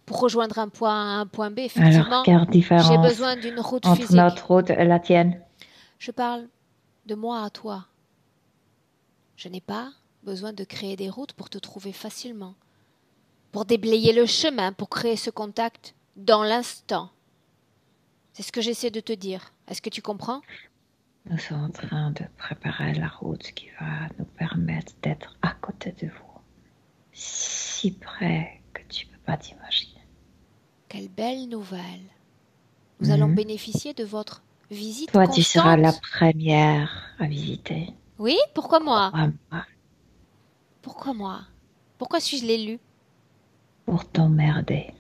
[SPEAKER 1] Pour rejoindre un point A à un point B, effectivement,
[SPEAKER 3] alors, quelle différence
[SPEAKER 1] j'ai besoin d'une route
[SPEAKER 3] entre
[SPEAKER 1] physique.
[SPEAKER 3] notre route et la tienne?
[SPEAKER 1] Je parle de moi à toi. Je n'ai pas besoin de créer des routes pour te trouver facilement. pour déblayer le chemin, pour créer ce contact dans l'instant. C'est ce que j'essaie de te dire. Est-ce que tu comprends?
[SPEAKER 3] Nous sommes en train de préparer la route qui va nous permettre d'être à côté de vous. Si près que tu ne peux pas t'imaginer.
[SPEAKER 1] Quelle belle nouvelle. Nous allons bénéficier de votre visite
[SPEAKER 3] Toi,
[SPEAKER 1] constante.
[SPEAKER 3] tu seras la première à visiter.
[SPEAKER 1] Oui, pourquoi moi?
[SPEAKER 3] Crois-moi.
[SPEAKER 1] Pourquoi moi? Pourquoi suis-je l'élu?
[SPEAKER 3] Pour t'emmerder.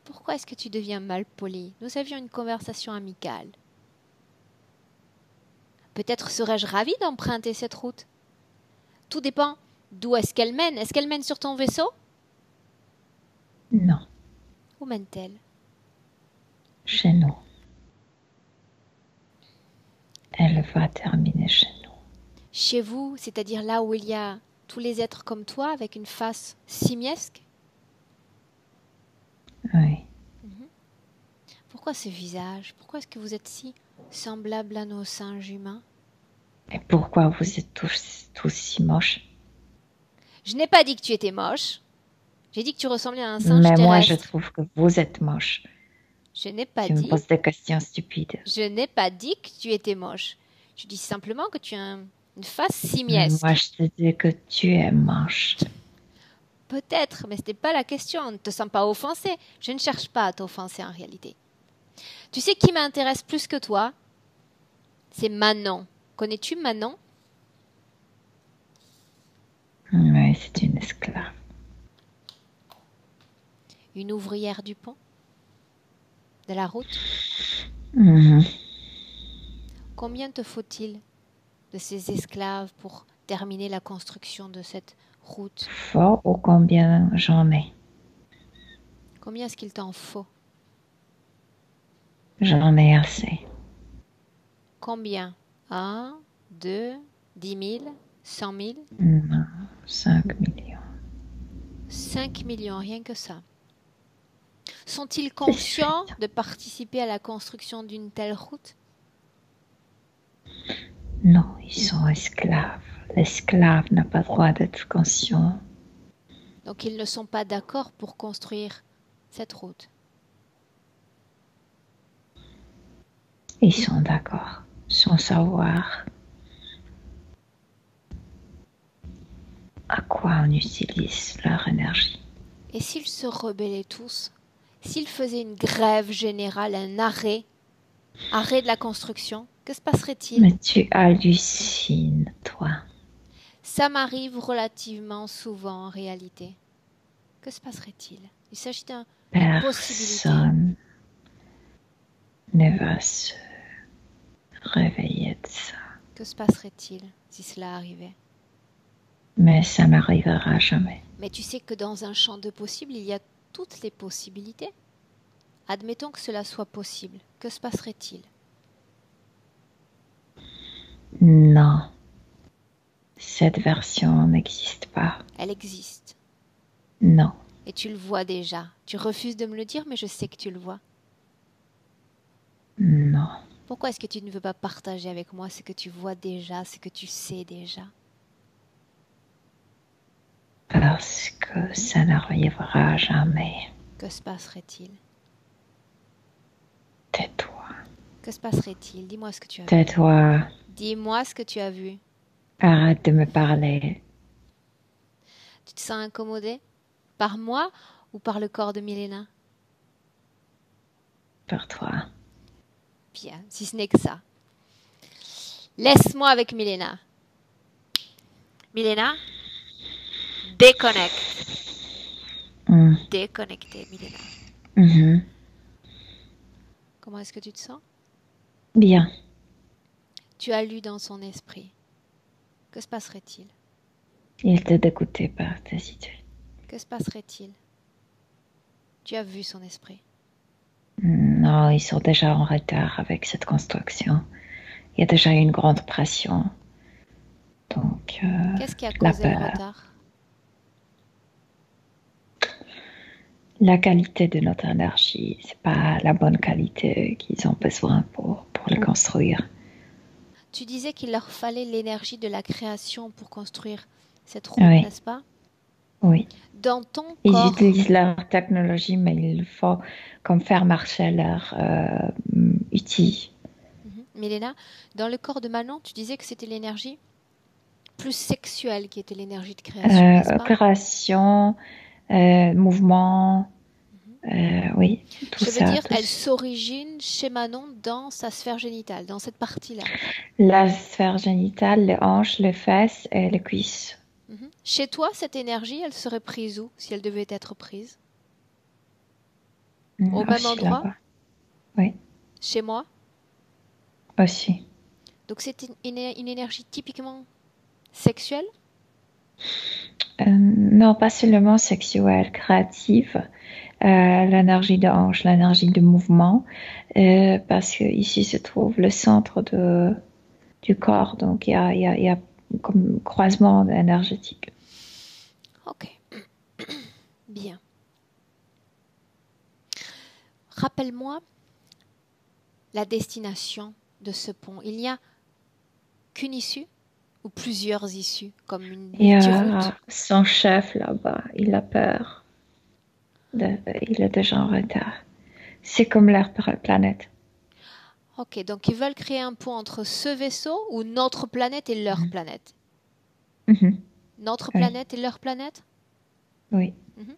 [SPEAKER 1] Pourquoi est-ce que tu deviens malpoli? Nous avions une conversation amicale. Peut-être serais-je ravie d'emprunter cette route. Tout dépend d'où est-ce qu'elle mène. Est-ce qu'elle mène sur ton vaisseau?
[SPEAKER 3] Non,
[SPEAKER 1] Où mène-t-elle?
[SPEAKER 3] chez nous. Elle va terminer chez nous.
[SPEAKER 1] Chez vous, c'est-à-dire là où il y a tous les êtres comme toi, avec une face simiesque?
[SPEAKER 3] Oui.
[SPEAKER 1] Pourquoi ce visage? Pourquoi est-ce que vous êtes si semblables à nos singes humains?
[SPEAKER 3] Et pourquoi vous êtes tous si moches?
[SPEAKER 1] Je n'ai pas dit que tu étais moche. J'ai dit que tu ressemblais à un singe
[SPEAKER 3] Mais
[SPEAKER 1] terrestre.
[SPEAKER 3] moi, je trouve que vous êtes moche.
[SPEAKER 1] Je n'ai pas
[SPEAKER 3] Tu me
[SPEAKER 1] dit.
[SPEAKER 3] poses des questions stupides.
[SPEAKER 1] Je n'ai pas dit que tu étais moche. Je dis simplement que tu as une face simiesque.
[SPEAKER 3] Moi, je te dis que tu es moche.
[SPEAKER 1] Peut-être, mais ce n'est pas la question. Ne te sens pas offensé. Je ne cherche pas à t'offenser en réalité. Tu sais qui m'intéresse plus que toi? C'est Manon. Connais-tu Manon?
[SPEAKER 3] Oui, c'est une esclave.
[SPEAKER 1] Une ouvrière du pont? De la route? Combien te faut-il de ces esclaves pour terminer la construction de cette route?
[SPEAKER 3] Fort ou combien j'en ai?
[SPEAKER 1] Combien est-ce qu'il t'en faut?
[SPEAKER 3] J'en ai assez.
[SPEAKER 1] Combien? 1, 2, 10 000, 100 000?
[SPEAKER 3] Non, 5 millions.
[SPEAKER 1] 5 millions, rien que ça. Sont-ils conscients de participer à la construction d'une telle route?
[SPEAKER 3] Non, ils sont esclaves. L'esclave n'a pas le droit d'être conscient.
[SPEAKER 1] Donc ils ne sont pas d'accord pour construire cette route.
[SPEAKER 3] Ils sont d'accord, sans savoir à quoi on utilise leur énergie.
[SPEAKER 1] Et s'ils se rebellaient tous? S'ils faisaient une grève générale, un arrêt de la construction, que se passerait-il?
[SPEAKER 3] Mais tu hallucines, toi.
[SPEAKER 1] Ça m'arrive relativement souvent en réalité. Que se passerait-il? Il s'agit d'une possibilité.
[SPEAKER 3] Personne ne va se réveiller de ça.
[SPEAKER 1] Que se passerait-il si cela arrivait?
[SPEAKER 3] Mais ça n'arrivera jamais.
[SPEAKER 1] Mais tu sais que dans un champ de possibles, il y a toutes les possibilités. Admettons que cela soit possible. Que se passerait-il?
[SPEAKER 3] Non. Cette version n'existe pas.
[SPEAKER 1] Elle existe.
[SPEAKER 3] Non.
[SPEAKER 1] Et tu le vois déjà. Tu refuses de me le dire, mais je sais que tu le vois.
[SPEAKER 3] Non.
[SPEAKER 1] Pourquoi est-ce que tu ne veux pas partager avec moi ce que tu vois déjà, ce que tu sais déjà?
[SPEAKER 3] Parce que ça n'arrivera jamais.
[SPEAKER 1] Que se passerait-il?
[SPEAKER 3] Tais-toi.
[SPEAKER 1] Que se passerait-il? Dis-moi ce que tu as vu.
[SPEAKER 3] Tais-toi.
[SPEAKER 1] Dis-moi ce que tu as vu.
[SPEAKER 3] Arrête de me parler.
[SPEAKER 1] Tu te sens incommodé? Par moi ou par le corps de Milena?
[SPEAKER 3] Par toi.
[SPEAKER 1] Bien, si ce n'est que ça. Laisse-moi avec Milena. Milena, déconnecte. Déconnectez, Milena. Comment est-ce que tu te sens?
[SPEAKER 3] Bien.
[SPEAKER 1] Tu as lu dans son esprit. Que se passerait-il?
[SPEAKER 3] Il te dégoûtait par tes idées.
[SPEAKER 1] Que se passerait-il? Tu as vu son esprit.
[SPEAKER 3] Non, ils sont déjà en retard avec cette construction. Il y a déjà une grande pression. Donc,
[SPEAKER 1] qu'est-ce qui a causé le retard?
[SPEAKER 3] La qualité de notre énergie, c'est pas la bonne qualité qu'ils ont besoin pour le construire.
[SPEAKER 1] Tu disais qu'il leur fallait l'énergie de la création pour construire cette route,
[SPEAKER 3] Oui.
[SPEAKER 1] n'est-ce pas?
[SPEAKER 3] Oui.
[SPEAKER 1] Dans ton
[SPEAKER 3] Ils
[SPEAKER 1] corps,
[SPEAKER 3] utilisent leur technologie, mais il faut comme faire marcher leur outils.
[SPEAKER 1] Milena, dans le corps de Manon, tu disais que c'était l'énergie plus sexuelle qui était l'énergie de création, n'est-ce pas?
[SPEAKER 3] Opération, mouvement, oui, tout
[SPEAKER 1] Je veux
[SPEAKER 3] ça.
[SPEAKER 1] dire, elle s'origine chez Manon dans sa sphère génitale, dans cette partie-là.
[SPEAKER 3] La sphère génitale, les hanches, les fesses et les cuisses.
[SPEAKER 1] Chez toi, cette énergie, elle serait prise où, si elle devait être prise? Au même
[SPEAKER 3] Aussi
[SPEAKER 1] endroit?
[SPEAKER 3] là-bas. Oui,
[SPEAKER 1] Chez moi?
[SPEAKER 3] aussi.
[SPEAKER 1] Donc c'est une énergie typiquement sexuelle?
[SPEAKER 3] Non, pas seulement sexuelle, créative, l'énergie de hanche, l'énergie de mouvement, parce que ici se trouve le centre du corps, donc il y a comme croisement énergétique.
[SPEAKER 1] Ok, bien. Rappelle-moi la destination de ce pont. Il n'y a qu'une issue ou plusieurs issues, comme une
[SPEAKER 3] Il y
[SPEAKER 1] multiroute?
[SPEAKER 3] a son chef là-bas, il a peur, il est déjà en retard. C'est comme leur planète.
[SPEAKER 1] Ok, donc ils veulent créer un pont entre ce vaisseau ou notre planète et leur planète.
[SPEAKER 3] Mhm.
[SPEAKER 1] Notre
[SPEAKER 3] Oui,
[SPEAKER 1] planète et leur planète?
[SPEAKER 3] oui.
[SPEAKER 1] Mhm.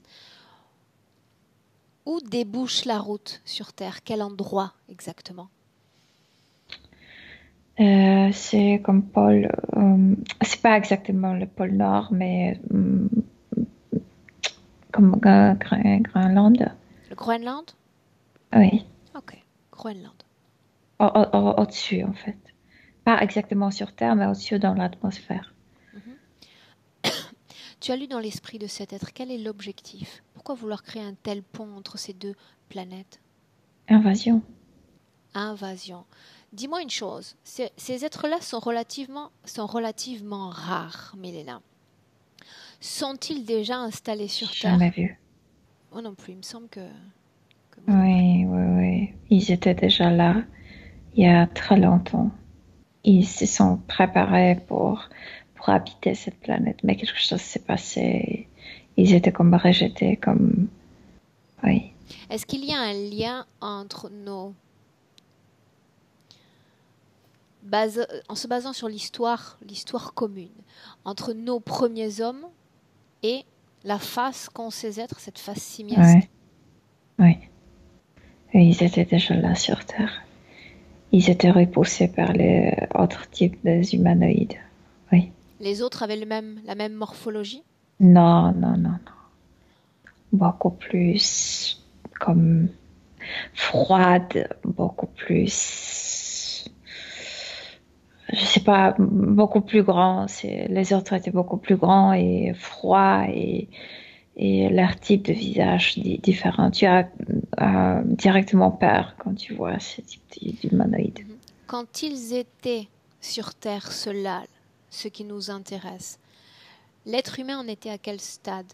[SPEAKER 1] Où débouche la route sur Terre? Quel endroit exactement?
[SPEAKER 3] C'est comme c'est pas exactement le pôle Nord, mais comme Groenland.
[SPEAKER 1] Le Groenland?
[SPEAKER 3] Oui,
[SPEAKER 1] Ok, Groenland.
[SPEAKER 3] au-dessus en fait. Pas exactement sur Terre, mais au-dessus dans l'atmosphère.
[SPEAKER 1] Mhm. Tu as lu dans l'esprit de cet être, quel est l'objectif? Pourquoi vouloir créer un tel pont entre ces deux planètes?
[SPEAKER 3] Invasion.
[SPEAKER 1] Invasion. Dis-moi une chose, ces êtres-là sont relativement rares, Milena. Sont-ils déjà installés sur
[SPEAKER 3] Jamais
[SPEAKER 1] Terre?
[SPEAKER 3] vu.
[SPEAKER 1] Moi non plus, il me semble que moi non plus.
[SPEAKER 3] Oui, oui, oui. Ils étaient déjà là il y a très longtemps. Ils se sont préparés pour habiter cette planète, mais quelque chose s'est passé. Ils étaient comme rejetés, comme... Oui.
[SPEAKER 1] Est-ce qu'il y a un lien entre en se basant sur l'histoire commune, entre nos premiers hommes et la face qu'ont ces êtres, cette face simiesque?
[SPEAKER 3] Ouais, oui. Et ils étaient déjà là sur Terre. Ils étaient repoussés par les autres types des humanoïdes. Oui.
[SPEAKER 1] Les autres avaient la même morphologie?
[SPEAKER 3] Non, non, non, non. Beaucoup plus comme froide, beaucoup plus, je sais pas, beaucoup plus grand. Les autres étaient beaucoup plus grands et froids et leur type de visage différent. Tu as directement peur quand tu vois ce type d'humanoïde.
[SPEAKER 1] Quand ils étaient sur Terre, ceux-là, ce qui nous intéresse, l'être humain en était à quel stade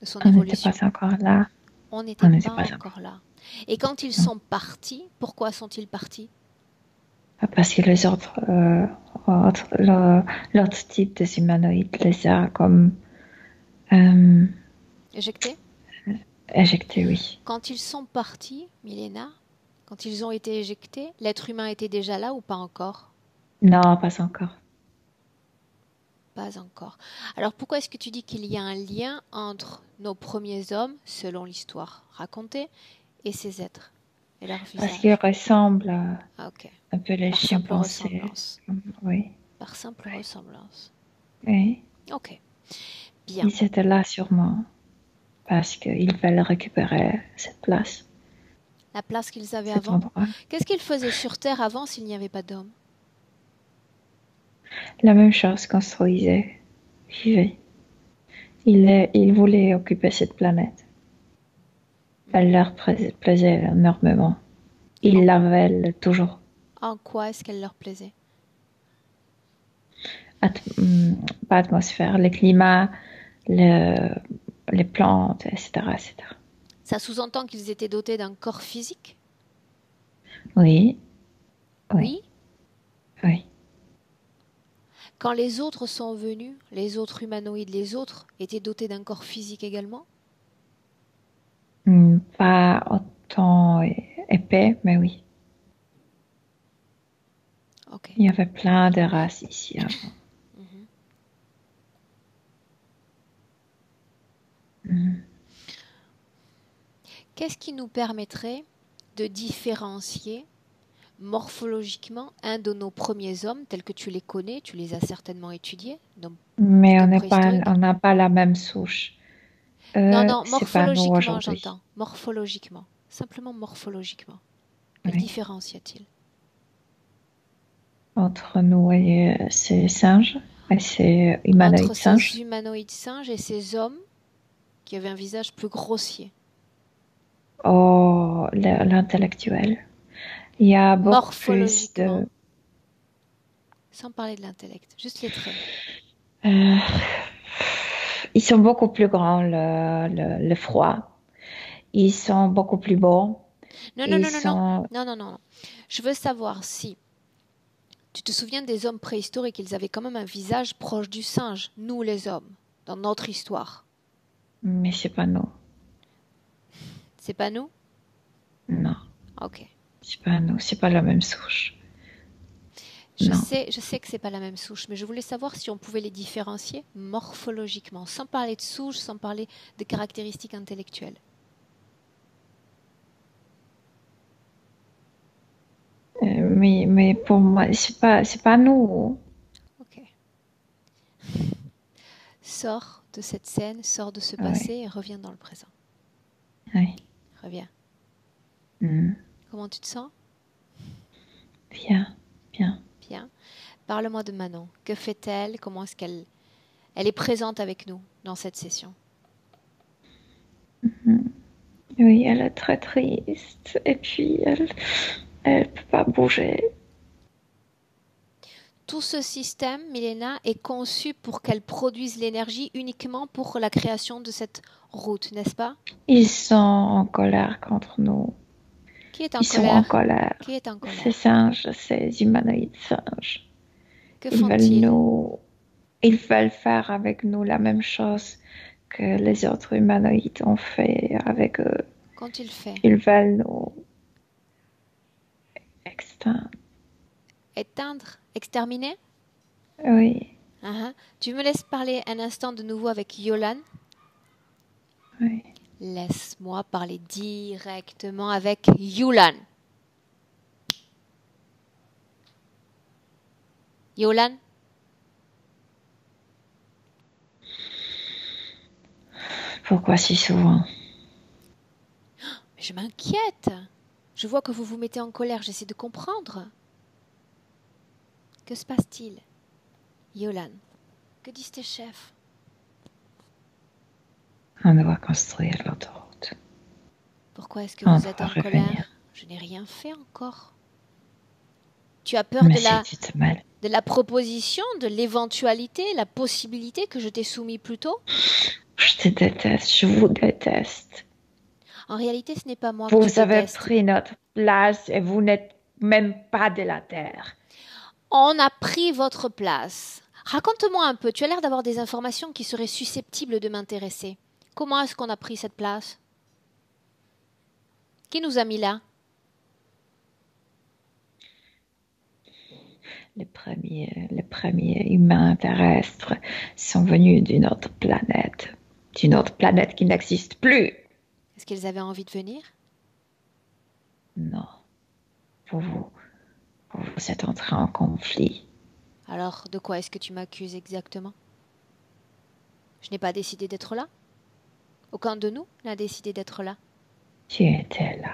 [SPEAKER 1] de son
[SPEAKER 3] On n'était pas
[SPEAKER 1] évolution?
[SPEAKER 3] encore là.
[SPEAKER 1] On
[SPEAKER 3] On
[SPEAKER 1] n'était
[SPEAKER 3] n'était
[SPEAKER 1] pas
[SPEAKER 3] pas encore
[SPEAKER 1] encore là. Et quand ils
[SPEAKER 3] là.
[SPEAKER 1] sont partis, pourquoi sont-ils partis?
[SPEAKER 3] Parce que les l'autre type de humanoïdes les a comme euh,
[SPEAKER 1] Éjectés?
[SPEAKER 3] éjectés, oui.
[SPEAKER 1] Quand ils sont partis, Milena, quand ils ont été éjectés, l'être humain était déjà là ou pas encore?
[SPEAKER 3] Non, pas encore.
[SPEAKER 1] Pas encore. Alors pourquoi est-ce que tu dis qu'il y a un lien entre nos premiers hommes, selon l'histoire racontée, et ces êtres et leur
[SPEAKER 3] Parce qu'ils
[SPEAKER 1] visage?
[SPEAKER 3] ressemblent à
[SPEAKER 1] Ah ok.
[SPEAKER 3] un peu les
[SPEAKER 1] Par simple
[SPEAKER 3] chimpanzés.
[SPEAKER 1] ressemblance.
[SPEAKER 3] Oui,
[SPEAKER 1] Par simple
[SPEAKER 3] oui,
[SPEAKER 1] ressemblance.
[SPEAKER 3] oui.
[SPEAKER 1] Ok. Bien.
[SPEAKER 3] Ils étaient là sûrement parce qu'ils veulent récupérer cette place,
[SPEAKER 1] La place qu'ils avaient
[SPEAKER 3] cet
[SPEAKER 1] avant.
[SPEAKER 3] endroit.
[SPEAKER 1] Qu'est-ce qu'ils faisaient sur Terre avant s'il n'y avait pas d'hommes?
[SPEAKER 3] La même chose construisaient, vivaient. Ils voulaient occuper cette planète. Elle leur plaisait énormément.
[SPEAKER 1] En,
[SPEAKER 3] Ils la veulent toujours.
[SPEAKER 1] en quoi est-ce qu'elle leur plaisait?
[SPEAKER 3] Pas atmosphère, le climat, le, les plantes, etc., etc.
[SPEAKER 1] Ça sous-entend qu'ils étaient dotés d'un corps physique?
[SPEAKER 3] Oui, oui,
[SPEAKER 1] Oui.
[SPEAKER 3] oui.
[SPEAKER 1] Quand les autres sont venus, les autres humanoïdes, les autres étaient dotés d'un corps physique également?
[SPEAKER 3] Pas autant épais, mais oui.
[SPEAKER 1] Ok.
[SPEAKER 3] Il y avait plein de races ici avant.
[SPEAKER 1] Mhm.
[SPEAKER 3] Mhm.
[SPEAKER 1] Qu'est-ce qui nous permettrait de différencier morphologiquement un de nos premiers hommes, tels que tu les connais, tu les as certainement étudiés, donc
[SPEAKER 3] Mais
[SPEAKER 1] plutôt préhistoriques?
[SPEAKER 3] on n'a pas la même souche.
[SPEAKER 1] Non, non,
[SPEAKER 3] C'est pas nous
[SPEAKER 1] morphologiquement,
[SPEAKER 3] aujourd'hui.
[SPEAKER 1] j'entends. Morphologiquement. Simplement morphologiquement. Quelle
[SPEAKER 3] Oui.
[SPEAKER 1] différence y a-t-il?
[SPEAKER 3] Entre nous et ces singes et ces
[SPEAKER 1] Entre
[SPEAKER 3] humanoïdes singes.
[SPEAKER 1] ces humanoïdes singes et ces hommes qui avaient un visage plus grossier.
[SPEAKER 3] Oh, l'intellectuel. Il y a beaucoup plus
[SPEAKER 1] Morphologiquement,
[SPEAKER 3] de...
[SPEAKER 1] sans parler de l'intellect, juste les traits.
[SPEAKER 3] euh, ils sont beaucoup plus grands, le froid. Ils sont beaucoup plus beaux.
[SPEAKER 1] Non, non,
[SPEAKER 3] Ils
[SPEAKER 1] non, non, non,
[SPEAKER 3] sont...
[SPEAKER 1] non, non, non. Je veux savoir si tu te souviens des hommes préhistoriques, ils avaient quand même un visage proche du singe, nous les hommes, dans notre histoire.
[SPEAKER 3] Mais c'est pas nous.
[SPEAKER 1] C'est pas nous?
[SPEAKER 3] Non,
[SPEAKER 1] Ok.
[SPEAKER 3] c'est pas nous. C'est pas la même souche.
[SPEAKER 1] Je
[SPEAKER 3] Non.
[SPEAKER 1] sais, je sais que c'est pas la même souche, mais je voulais savoir si on pouvait les différencier morphologiquement, sans parler de souche, sans parler de caractéristiques intellectuelles.
[SPEAKER 3] Mais pour moi, c'est pas nous.
[SPEAKER 1] Ok. Sors de cette scène, sors de ce passé
[SPEAKER 3] Oui,
[SPEAKER 1] et reviens dans le présent.
[SPEAKER 3] oui.
[SPEAKER 1] Reviens.
[SPEAKER 3] Hmm.
[SPEAKER 1] Comment tu te sens?
[SPEAKER 3] Bien, bien.
[SPEAKER 1] Bien. Parle-moi de Manon. Que fait-elle? Comment est-ce qu'elle elle est présente avec nous dans cette session?
[SPEAKER 3] Mhm. Oui, elle est très triste. Et puis, elle peut pas bouger.
[SPEAKER 1] Tout ce système, Milena, est conçu pour qu'elle produise l'énergie uniquement pour la création de cette route, n'est-ce pas?
[SPEAKER 3] Ils sont en colère contre nous.
[SPEAKER 1] Qui est en
[SPEAKER 3] Ils sont en
[SPEAKER 1] colère?
[SPEAKER 3] colère.
[SPEAKER 1] Qui est en
[SPEAKER 3] Ces
[SPEAKER 1] colère?
[SPEAKER 3] singes, ces humanoïdes singes.
[SPEAKER 1] Que
[SPEAKER 3] Ils veulent
[SPEAKER 1] font-ils?
[SPEAKER 3] ils veulent faire avec nous la même chose que les autres humanoïdes ont fait avec eux.
[SPEAKER 1] Qu'ont-ils fait?
[SPEAKER 3] Ils veulent nous exteindre.
[SPEAKER 1] Éteindre? Exterminer?
[SPEAKER 3] Oui,
[SPEAKER 1] Uhum. Tu me laisses parler un instant de nouveau avec Yolan?
[SPEAKER 3] oui.
[SPEAKER 1] Laisse-moi parler directement avec Yolan. Yolan?
[SPEAKER 3] Pourquoi si souvent?
[SPEAKER 1] Mais je m'inquiète. Je vois que vous vous mettez en colère. J'essaie de comprendre. Que se passe-t-il? Yolan, que disent tes chefs?
[SPEAKER 3] On doit construire l'autoroute.
[SPEAKER 1] Pourquoi est-ce que
[SPEAKER 3] On
[SPEAKER 1] vous êtes
[SPEAKER 3] doit
[SPEAKER 1] en
[SPEAKER 3] revenir.
[SPEAKER 1] colère? Je n'ai rien fait encore. Tu as peur
[SPEAKER 3] Mais si tu te mêles,
[SPEAKER 1] de la proposition, de l'éventualité, la possibilité que je t'ai soumis plus tôt?
[SPEAKER 3] je te déteste, je vous déteste.
[SPEAKER 1] En réalité, ce n'est pas moi que tu
[SPEAKER 3] Vous avez
[SPEAKER 1] détestes.
[SPEAKER 3] pris notre place et vous n'êtes même pas de la Terre.
[SPEAKER 1] On a pris votre place. Raconte-moi un peu, tu as l'air d'avoir des informations qui seraient susceptibles de m'intéresser. Comment est-ce qu'on a pris cette place? Qui nous a mis là?
[SPEAKER 3] Les premiers humains terrestres sont venus d'une autre planète qui n'existe plus.
[SPEAKER 1] Est-ce qu'ils avaient envie de venir?
[SPEAKER 3] Non, vous êtes entrés en conflit.
[SPEAKER 1] Alors, de quoi est-ce que tu m'accuses exactement? Je n'ai pas décidé d'être là. Aucun de nous n'a décidé d'être là.
[SPEAKER 3] Tu étais là.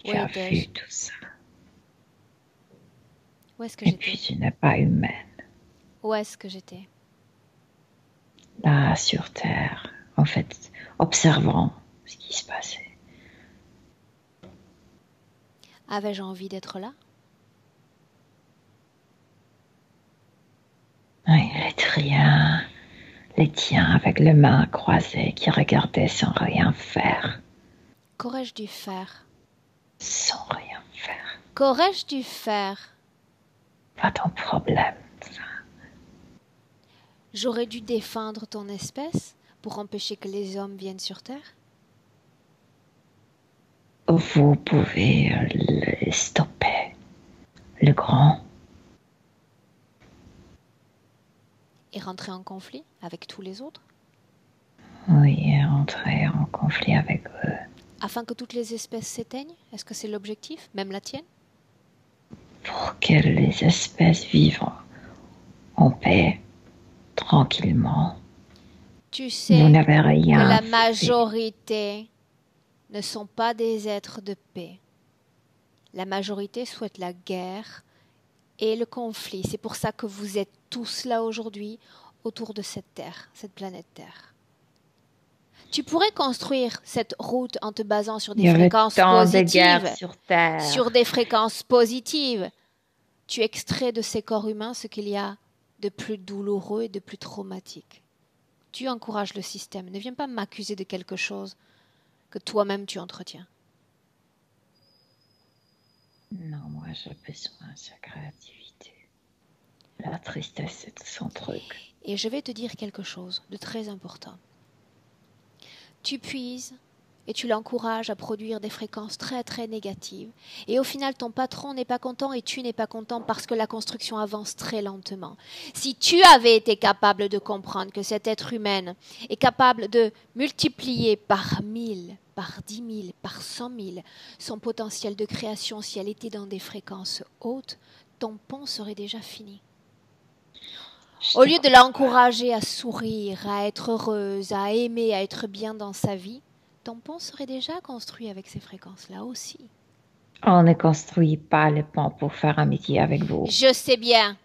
[SPEAKER 1] Où
[SPEAKER 3] Tu as
[SPEAKER 1] étais-je?
[SPEAKER 3] vu tout ça.
[SPEAKER 1] Où est-ce que
[SPEAKER 3] Et puis
[SPEAKER 1] j'étais?
[SPEAKER 3] tu n'es pas humaine.
[SPEAKER 1] Où est-ce que j'étais?
[SPEAKER 3] Là, sur Terre, en fait, observant ce qui se passait.
[SPEAKER 1] Avais-je envie d'être là?
[SPEAKER 3] Oui, les tiens avec les mains croisées qui regardaient sans rien faire.
[SPEAKER 1] Qu'aurais-je dû faire?
[SPEAKER 3] Sans rien faire.
[SPEAKER 1] Qu'aurais-je dû faire?
[SPEAKER 3] pas ton problème.
[SPEAKER 1] J'aurais dû défendre ton espèce pour empêcher que les hommes viennent sur Terre?
[SPEAKER 3] Vous pouvez le stopper, le grand.
[SPEAKER 1] Et rentrer en conflit avec tous les autres?
[SPEAKER 3] Oui, entrer en conflit avec eux.
[SPEAKER 1] Afin que toutes les espèces s'éteignent? Est-ce que c'est l'objectif, même la tienne?
[SPEAKER 3] Pour que les espèces vivent en paix, tranquillement.
[SPEAKER 1] Tu
[SPEAKER 3] Vous
[SPEAKER 1] sais
[SPEAKER 3] n'avez
[SPEAKER 1] que
[SPEAKER 3] rien
[SPEAKER 1] la
[SPEAKER 3] fait.
[SPEAKER 1] majorité ne sont pas des êtres de paix. La majorité souhaite la guerre et le conflit. C'est pour ça que vous êtes tous là aujourd'hui autour de cette Terre, cette planète Terre. Tu pourrais construire cette route en te basant sur
[SPEAKER 3] Il
[SPEAKER 1] des
[SPEAKER 3] y avait
[SPEAKER 1] fréquences
[SPEAKER 3] tant de guerres
[SPEAKER 1] positives.
[SPEAKER 3] sur Terre.
[SPEAKER 1] Sur des fréquences positives. Tu extrais de ces corps humains ce qu'il y a de plus douloureux et de plus traumatique. Tu encourages le système. Ne viens pas m'accuser de quelque chose que toi-même tu entretiens.
[SPEAKER 3] Non, moi j'ai besoin de sa créativité. La tristesse, c'est son truc.
[SPEAKER 1] Et je vais te dire quelque chose de très important. Tu puises et tu l'encourages à produire des fréquences très très négatives. Et au final, ton patron n'est pas content et tu n'es pas content parce que la construction avance très lentement. Si tu avais été capable de comprendre que cet être humain est capable de multiplier par 1000, par 10 000, par 100 000 son potentiel de création si elle était dans des fréquences hautes, ton pont serait déjà fini. Au lieu de l'encourager à sourire, à être heureuse, à aimer, à être bien dans sa vie, ton pont serait déjà construit avec ces fréquences-là aussi.
[SPEAKER 3] On ne construit pas le pont pour faire amitié avec vous.
[SPEAKER 1] Je sais bien.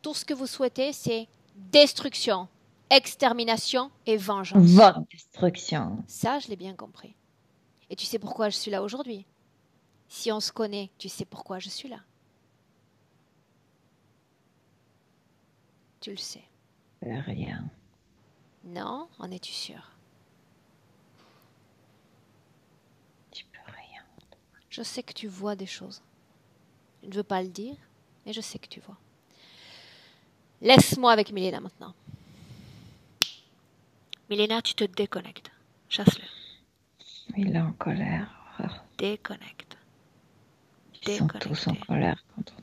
[SPEAKER 1] Tout ce que vous souhaitez, c'est destruction, extermination et vengeance.
[SPEAKER 3] Votre destruction.
[SPEAKER 1] Ça, je l'ai bien compris. Et tu sais pourquoi je suis là aujourd'hui? Si on se connaît, tu sais pourquoi je suis là. Tu le sais.
[SPEAKER 3] Rien.
[SPEAKER 1] Non, en es-tu sûr?
[SPEAKER 3] Tu peux rien.
[SPEAKER 1] Je sais que tu vois des choses. Je ne veux pas le dire, mais je sais que tu vois. Laisse-moi avec Milena maintenant. Milena, tu te déconnectes. Chasse-le.
[SPEAKER 3] Il est en colère.
[SPEAKER 1] Déconnecte.
[SPEAKER 3] Ils sont tous en colère contre nous.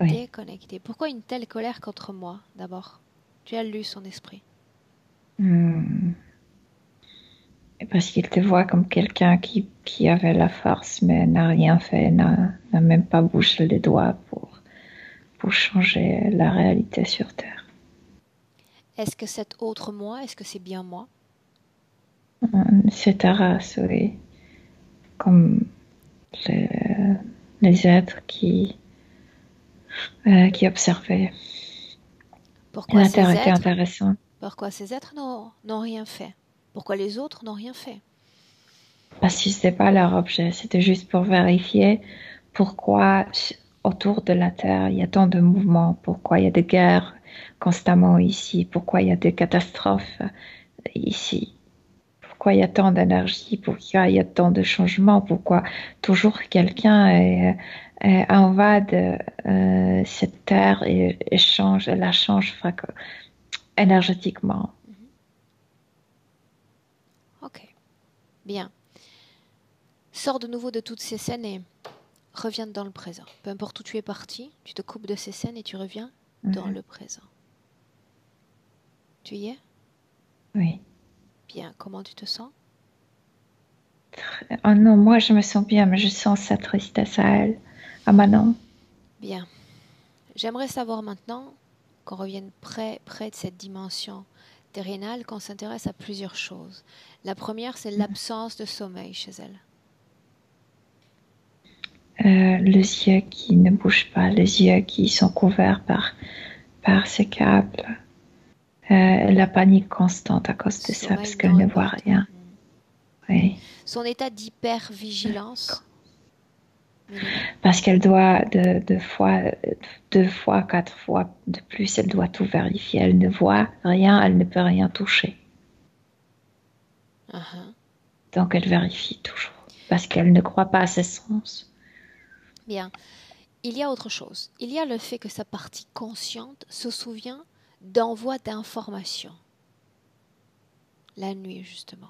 [SPEAKER 3] Oui.
[SPEAKER 1] Déconnecté. Pourquoi une telle colère contre moi, d'abord? Tu as lu son esprit.
[SPEAKER 3] Et parce qu'il te voit comme quelqu'un qui avait la force, mais n'a rien fait, n'a même pas bougé les doigts pour changer la réalité sur Terre.
[SPEAKER 1] Est-ce que cet autre moi, est-ce que c'est bien moi?
[SPEAKER 3] C'est ta race, oui. Comme les êtres qui observaient.
[SPEAKER 1] Pourquoi
[SPEAKER 3] La
[SPEAKER 1] ces
[SPEAKER 3] Terre était
[SPEAKER 1] êtres,
[SPEAKER 3] intéressante.
[SPEAKER 1] pourquoi ces êtres n'ont rien fait? Pourquoi les autres n'ont rien fait?
[SPEAKER 3] Parce que c'était pas leur objet, c'était juste pour vérifier pourquoi autour de la Terre il y a tant de mouvements, pourquoi il y a des guerres constamment ici, pourquoi il y a des catastrophes ici, pourquoi il y a tant d'énergie, pourquoi il y a tant de changements, pourquoi toujours quelqu'un invade cette Terre et la change énergétiquement.
[SPEAKER 1] Ok, bien. Sors de nouveau de toutes ces scènes et reviens dans le présent. Peu importe où tu es parti, tu te coupes de ces scènes et tu reviens dans le présent. Tu y es?
[SPEAKER 3] Oui.
[SPEAKER 1] Bien, comment tu te sens?
[SPEAKER 3] Oh non, moi je me sens bien, mais je sens sa tristesse à elle, à Manon.
[SPEAKER 1] Bien. J'aimerais savoir maintenant qu'on revienne près de cette dimension terrénale, qu'on s'intéresse à plusieurs choses. La première, c'est l'absence de sommeil chez elle.
[SPEAKER 3] Les yeux qui ne bougent pas, les yeux qui sont couverts par ces câbles. La panique constante à cause de ça, parce qu'elle ne voit rien. Oui.
[SPEAKER 1] Son état d'hypervigilance.
[SPEAKER 3] Parce qu'elle doit deux fois, 4 fois de plus, elle doit tout vérifier. Elle ne voit rien, elle ne peut rien toucher. Donc elle vérifie toujours, parce qu'elle ne croit pas à ses sens.
[SPEAKER 1] Bien. il y a autre chose. Il y a le fait que sa partie consciente se souvient d'envoi d'informations. La nuit, justement.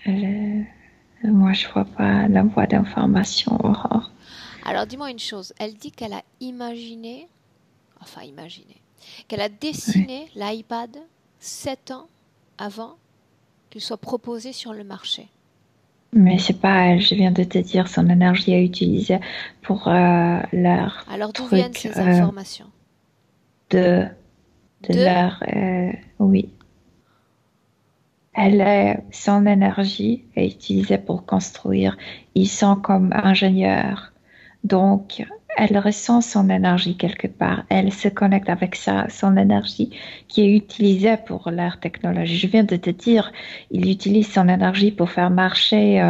[SPEAKER 3] Moi, je vois pas l'envoi d'informations, Aurore.
[SPEAKER 1] Alors, dis-moi une chose. Elle dit qu'elle a imaginé, qu'elle a
[SPEAKER 3] Oui.
[SPEAKER 1] dessiné l'iPad 7 ans avant qu'il soit proposé sur le marché.
[SPEAKER 3] Mais c'est pas elle, je viens de te dire, son énergie à utiliser pour leur
[SPEAKER 1] Alors, d'où viennent
[SPEAKER 3] truc
[SPEAKER 1] ces informations?
[SPEAKER 3] de leur... oui. Son énergie est utilisée pour construire. Ils sont comme ingénieurs. Donc, elle ressent son énergie quelque part. Elle se connecte avec son énergie qui est utilisée pour leur technologie. Je viens de te dire, il utilise son énergie pour faire marcher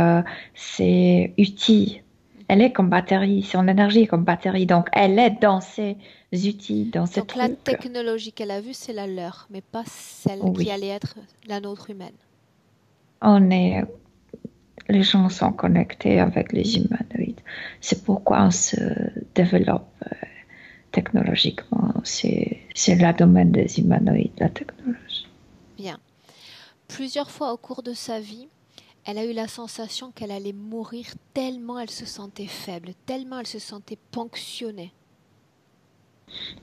[SPEAKER 3] ses outils. Elle est comme batterie, son énergie est comme batterie. Donc, elle est dans ses outils, dans ses
[SPEAKER 1] Donc, la
[SPEAKER 3] trucs.
[SPEAKER 1] technologie qu'elle a vue, c'est la leur, mais pas celle qui
[SPEAKER 3] Oui,
[SPEAKER 1] allait être la nôtre humaine.
[SPEAKER 3] on est les gens sont connectés avec les humanoïdes. C'est pourquoi on se développe technologiquement. C'est le domaine des humanoïdes, la technologie.
[SPEAKER 1] Bien. Plusieurs fois au cours de sa vie, elle a eu la sensation qu'elle allait mourir tellement elle se sentait faible, tellement elle se sentait ponctionnée.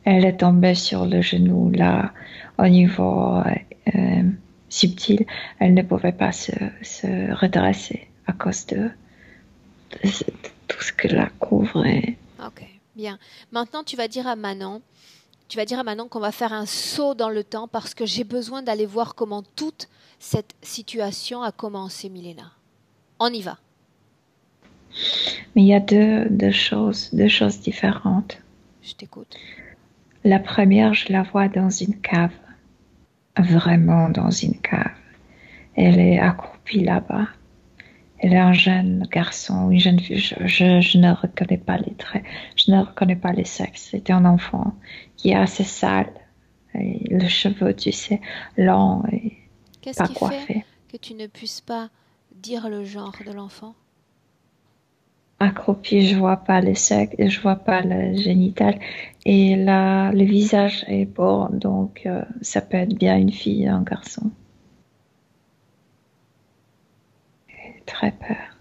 [SPEAKER 3] Elle est tombée sur le genou là, au niveau subtil. Elle ne pouvait pas se redresser à cause de tout ce que la couvrait.
[SPEAKER 1] Ok, bien. Maintenant, tu vas dire à Manon qu'on va faire un saut dans le temps parce que j'ai besoin d'aller voir comment toute cette situation a commencé, Milena. On y va.
[SPEAKER 3] Mais il y a deux choses différentes.
[SPEAKER 1] Je t'écoute.
[SPEAKER 3] La première, je la vois dans une cave. Vraiment dans une cave. Elle est accroupie là-bas. Elle est un jeune garçon, une jeune fille. Je ne reconnais pas les traits. Je ne reconnais pas les sexes. C'était un enfant qui est assez sale. Et le cheveu, tu sais, lent et
[SPEAKER 1] Qu'est-ce
[SPEAKER 3] pas
[SPEAKER 1] qui fait
[SPEAKER 3] coiffé.
[SPEAKER 1] que tu ne puisses pas dire le genre de l'enfant?
[SPEAKER 3] Accroupi, je vois pas les sexes, je vois pas le génital. Et là, le visage est beau, donc ça peut être bien une fille, un garçon. Très peur.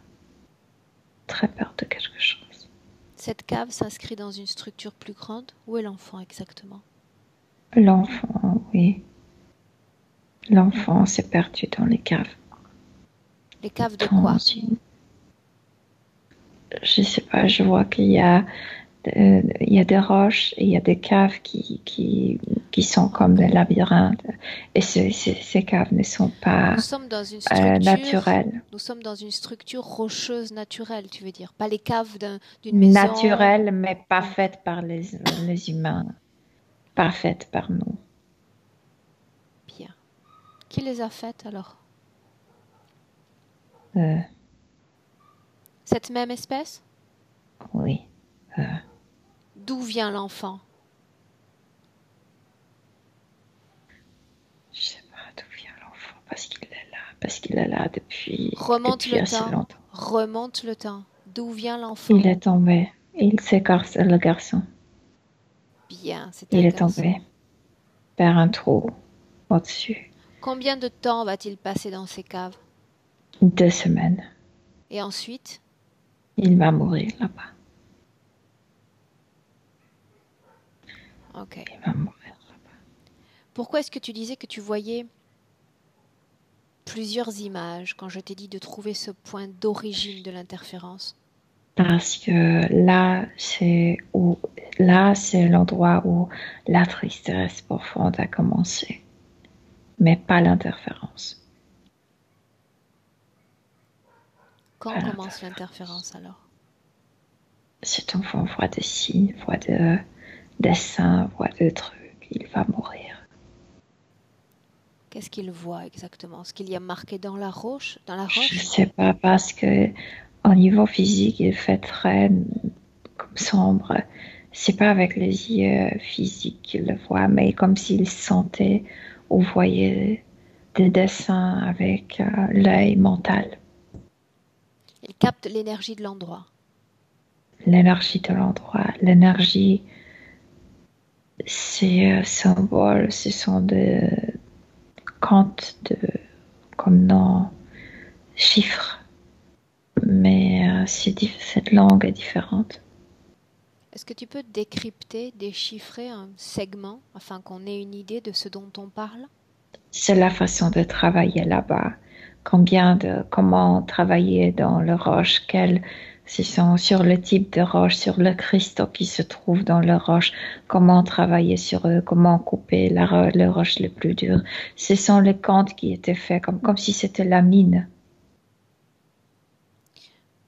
[SPEAKER 3] Très peur de quelque chose.
[SPEAKER 1] Cette cave s'inscrit dans une structure plus grande. Où est l'enfant exactement?
[SPEAKER 3] L'enfant, oui. L'enfant s'est perdu dans les caves.
[SPEAKER 1] Les caves de
[SPEAKER 3] Dans
[SPEAKER 1] quoi?
[SPEAKER 3] je sais pas, je vois qu'il y a des roches et il y a des caves qui sont comme des labyrinthes. Et ces caves ne sont pas
[SPEAKER 1] Nous sommes dans une structure,
[SPEAKER 3] naturelles.
[SPEAKER 1] nous sommes dans une structure rocheuse naturelle, tu veux dire, pas les caves d'une maison.
[SPEAKER 3] Naturelles, mais pas faites par les humains. Pas faites par nous.
[SPEAKER 1] Bien. Qui les a faites alors? Cette même espèce?
[SPEAKER 3] Oui.
[SPEAKER 1] D'où vient l'enfant?
[SPEAKER 3] Je sais pas d'où vient l'enfant, parce qu'il est là. Parce qu'il est là depuis
[SPEAKER 1] Remonte le
[SPEAKER 3] assez
[SPEAKER 1] temps.
[SPEAKER 3] longtemps.
[SPEAKER 1] Remonte le temps. D'où vient l'enfant?
[SPEAKER 3] Il est tombé. Il s'écarte, le garçon.
[SPEAKER 1] Bien, c'est
[SPEAKER 3] Il
[SPEAKER 1] un
[SPEAKER 3] est
[SPEAKER 1] garçon.
[SPEAKER 3] tombé vers un trou au-dessus.
[SPEAKER 1] Combien de temps va-t-il passer dans ces caves?
[SPEAKER 3] 2 semaines.
[SPEAKER 1] Et ensuite?
[SPEAKER 3] Il va mourir là-bas.
[SPEAKER 1] Ok.
[SPEAKER 3] Il va mourir là-bas.
[SPEAKER 1] Pourquoi est-ce que tu disais que tu voyais plusieurs images quand je t'ai dit de trouver ce point d'origine de l'interférence?
[SPEAKER 3] Parce que là, c'est l'endroit où la tristesse profonde a commencé. Mais pas l'interférence.
[SPEAKER 1] Quand commence l'interférence alors?
[SPEAKER 3] Cet enfant voit des signes, voit de dessins, voit de trucs. Il va mourir.
[SPEAKER 1] Qu'est-ce qu'il voit exactement? Ce qu'il y a marqué dans la roche?
[SPEAKER 3] Je sais pas, parce que au niveau physique, il fait très comme sombre. C'est pas avec les yeux physiques qu'il le voit, mais comme s'il sentait ou voyait des dessins avec l'œil mental.
[SPEAKER 1] Il capte l'énergie de l'endroit.
[SPEAKER 3] l'énergie de l'endroit. L'énergie, ces symboles, ce sont des comptes comme dans chiffres, mais cette langue est différente.
[SPEAKER 1] Est-ce que tu peux décrypter, déchiffrer un segment afin qu'on ait une idée de ce dont on parle?
[SPEAKER 3] C'est la façon de travailler là-bas. Comment travailler dans le roche, ce sont sur le type de roche, sur le cristaux qui se trouve dans le roche, comment travailler sur eux, comment couper le roche le plus dur. Ce sont les comptes qui étaient faits comme si c'était la mine.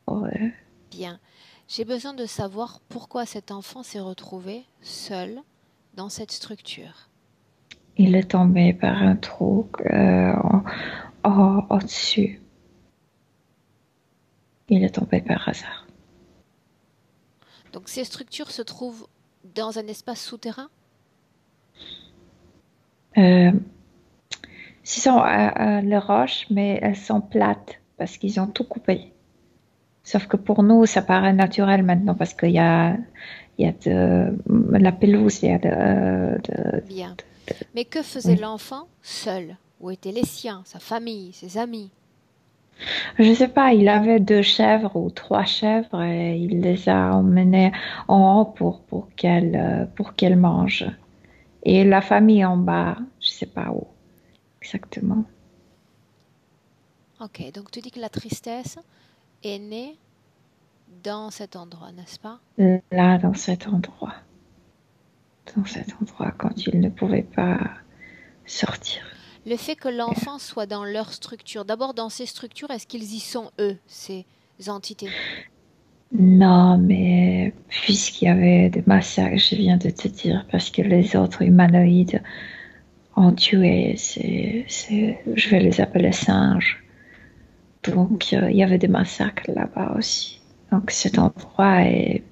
[SPEAKER 3] Ouais.
[SPEAKER 1] Bien. J'ai besoin de savoir pourquoi cet enfant s'est retrouvé seul dans cette structure.
[SPEAKER 3] Il est tombé par un trou au-dessus. Il est tombé par hasard.
[SPEAKER 1] Donc ces structures se trouvent dans un espace souterrain?
[SPEAKER 3] Ce sont les roches, mais elles sont plates parce qu'ils ont tout coupé. Sauf que pour nous, ça paraît naturel maintenant parce qu'il y a de la pelouse, il y a
[SPEAKER 1] Bien. Mais que faisait l'enfant seul? Où étaient les siens, sa famille, ses amis?
[SPEAKER 3] Je ne sais pas, il avait 2 chèvres ou 3 chèvres et il les a emmenées en haut pour qu'elles mangent. Et la famille en bas, je ne sais pas où exactement.
[SPEAKER 1] Ok, donc tu dis que la tristesse est née dans cet endroit, n'est-ce pas?
[SPEAKER 3] Là, dans cet endroit. Quand il ne pouvait pas sortir.
[SPEAKER 1] Le fait que l'enfant soit dans leur structure, d'abord dans ces structures, est-ce qu'ils y sont eux, ces entités?
[SPEAKER 3] Non, mais puisqu'il y avait des massacres, je viens de te dire, parce que les autres humanoïdes ont tué, je vais les appeler singes. Donc, il y avait des massacres là-bas aussi. Donc, cet endroit est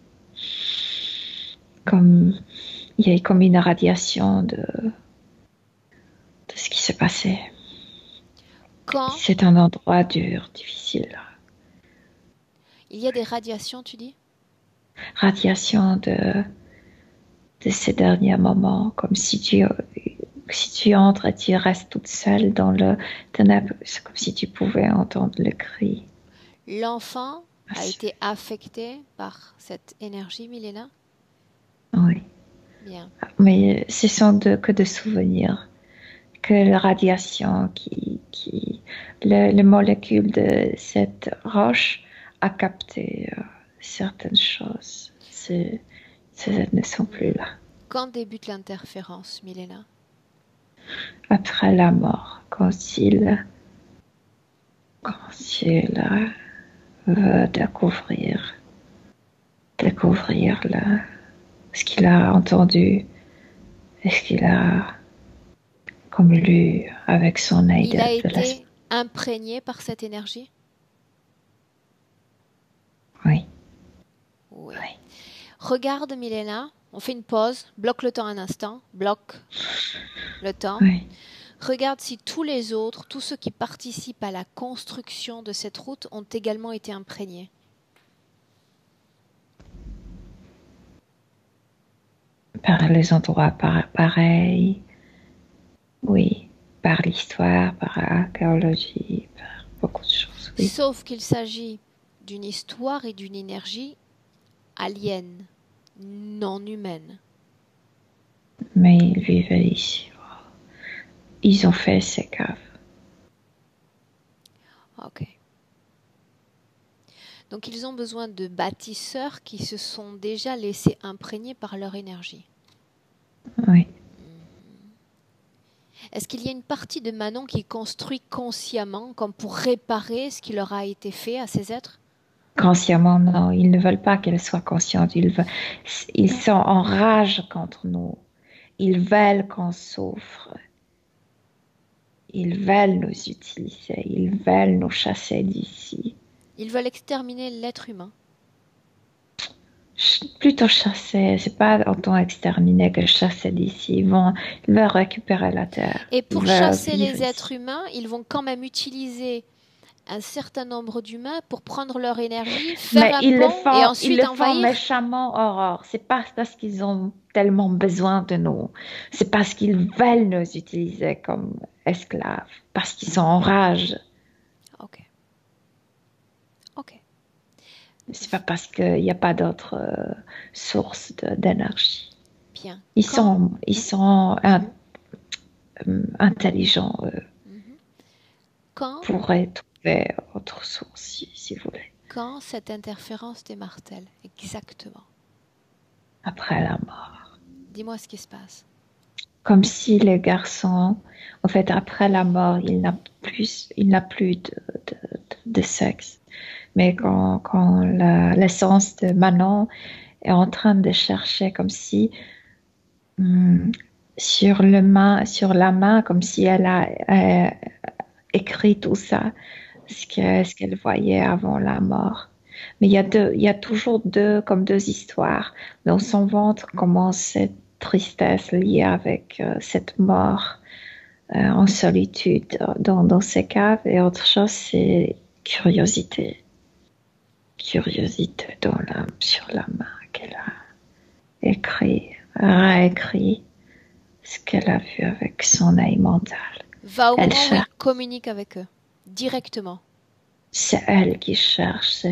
[SPEAKER 3] comme, il y a comme une radiation de ce qui s'est passé.
[SPEAKER 1] Quand
[SPEAKER 3] C'est un endroit dur, difficile.
[SPEAKER 1] il y a des radiations, tu dis?
[SPEAKER 3] Radiation de ces derniers moments, comme si tu entres et tu restes toute seule dans le ténèbre, c'est comme si tu pouvais entendre le cri.
[SPEAKER 1] L'enfant a été affecté par cette énergie, Milena?
[SPEAKER 3] Oui.
[SPEAKER 1] Bien.
[SPEAKER 3] Mais ce sont que des souvenirs, que la radiation les molécules de cette roche a capté certaines choses. Ces êtres ne sont plus là.
[SPEAKER 1] Quand débute l'interférence, Milena?
[SPEAKER 3] Après la mort, quand il veut découvrir ce qu'il a entendu, et ce qu'il a comme lu avec son aide.
[SPEAKER 1] Il a été imprégné par cette énergie?
[SPEAKER 3] Oui.
[SPEAKER 1] Oui. Regarde, Milena, on fait une pause, bloque le temps un instant, bloque le temps.
[SPEAKER 3] Oui.
[SPEAKER 1] Regarde si tous les autres, tous ceux qui participent à la construction de cette route ont également été imprégnés.
[SPEAKER 3] Par les endroits pareils, oui, par l'histoire, par l'archéologie, par beaucoup de choses. Oui.
[SPEAKER 1] Sauf qu'il s'agit d'une histoire et d'une énergie alien, non humaine.
[SPEAKER 3] Mais ils vivaient ici. Ils ont fait ces caves.
[SPEAKER 1] Ok. Donc ils ont besoin de bâtisseurs qui se sont déjà laissés imprégner par leur énergie.
[SPEAKER 3] Oui.
[SPEAKER 1] Est-ce qu'il y a une partie de Manon qui construit consciemment, comme pour réparer ce qui leur a été fait à ces êtres?
[SPEAKER 3] Consciemment, non. Ils ne veulent pas qu'elle soit consciente. Ils sont en rage contre nous. Ils veulent qu'on souffre. Ils veulent nous utiliser. Ils veulent nous chasser d'ici.
[SPEAKER 1] Ils veulent exterminer l'être humain.
[SPEAKER 3] Plutôt chasser. C'est pas autant exterminer que chasser d'ici. Ils veulent récupérer la terre.
[SPEAKER 1] Et pour chasser les êtres humains, ils vont quand même utiliser un certain nombre d'humains pour prendre leur énergie,
[SPEAKER 3] Mais
[SPEAKER 1] faire un
[SPEAKER 3] ils le
[SPEAKER 1] pont et
[SPEAKER 3] font, ils
[SPEAKER 1] ensuite
[SPEAKER 3] le font
[SPEAKER 1] envahir?
[SPEAKER 3] méchamment, Aurore. C'est pas parce qu'ils ont tellement besoin de nous. C'est parce qu'ils veulent nous utiliser comme esclaves, parce qu'ils sont en rage.
[SPEAKER 1] Ok, ok.
[SPEAKER 3] C'est pas parce qu'il n'y a pas d'autre source d'énergie.
[SPEAKER 1] Bien.
[SPEAKER 3] Ils sont intelligents,
[SPEAKER 1] Mhm. Quand,
[SPEAKER 3] pourraient trouver autre source si vous voulez.
[SPEAKER 1] quand cette interférence démarre-t-elle exactement?
[SPEAKER 3] Après la mort.
[SPEAKER 1] Dis-moi ce qui se passe.
[SPEAKER 3] Comme si le garçon, en fait, après la mort, il n'a plus de sexe. Mais quand l'essence de Manon est en train de chercher comme si hum, sur la main, comme si elle a écrit tout ça, ce qu'elle voyait avant la mort. Mais il y a toujours deux histoires. Dans son ventre commence cette tristesse liée avec cette mort en solitude dans ces caves. Et autre chose, c'est curiosité. Curiosité sur la main qu'elle a réécrit ce qu'elle a vu avec son œil mental.
[SPEAKER 1] Va au
[SPEAKER 3] Elle
[SPEAKER 1] moment où il
[SPEAKER 3] cherche,
[SPEAKER 1] communique avec eux, directement.
[SPEAKER 3] c'est elle qui cherche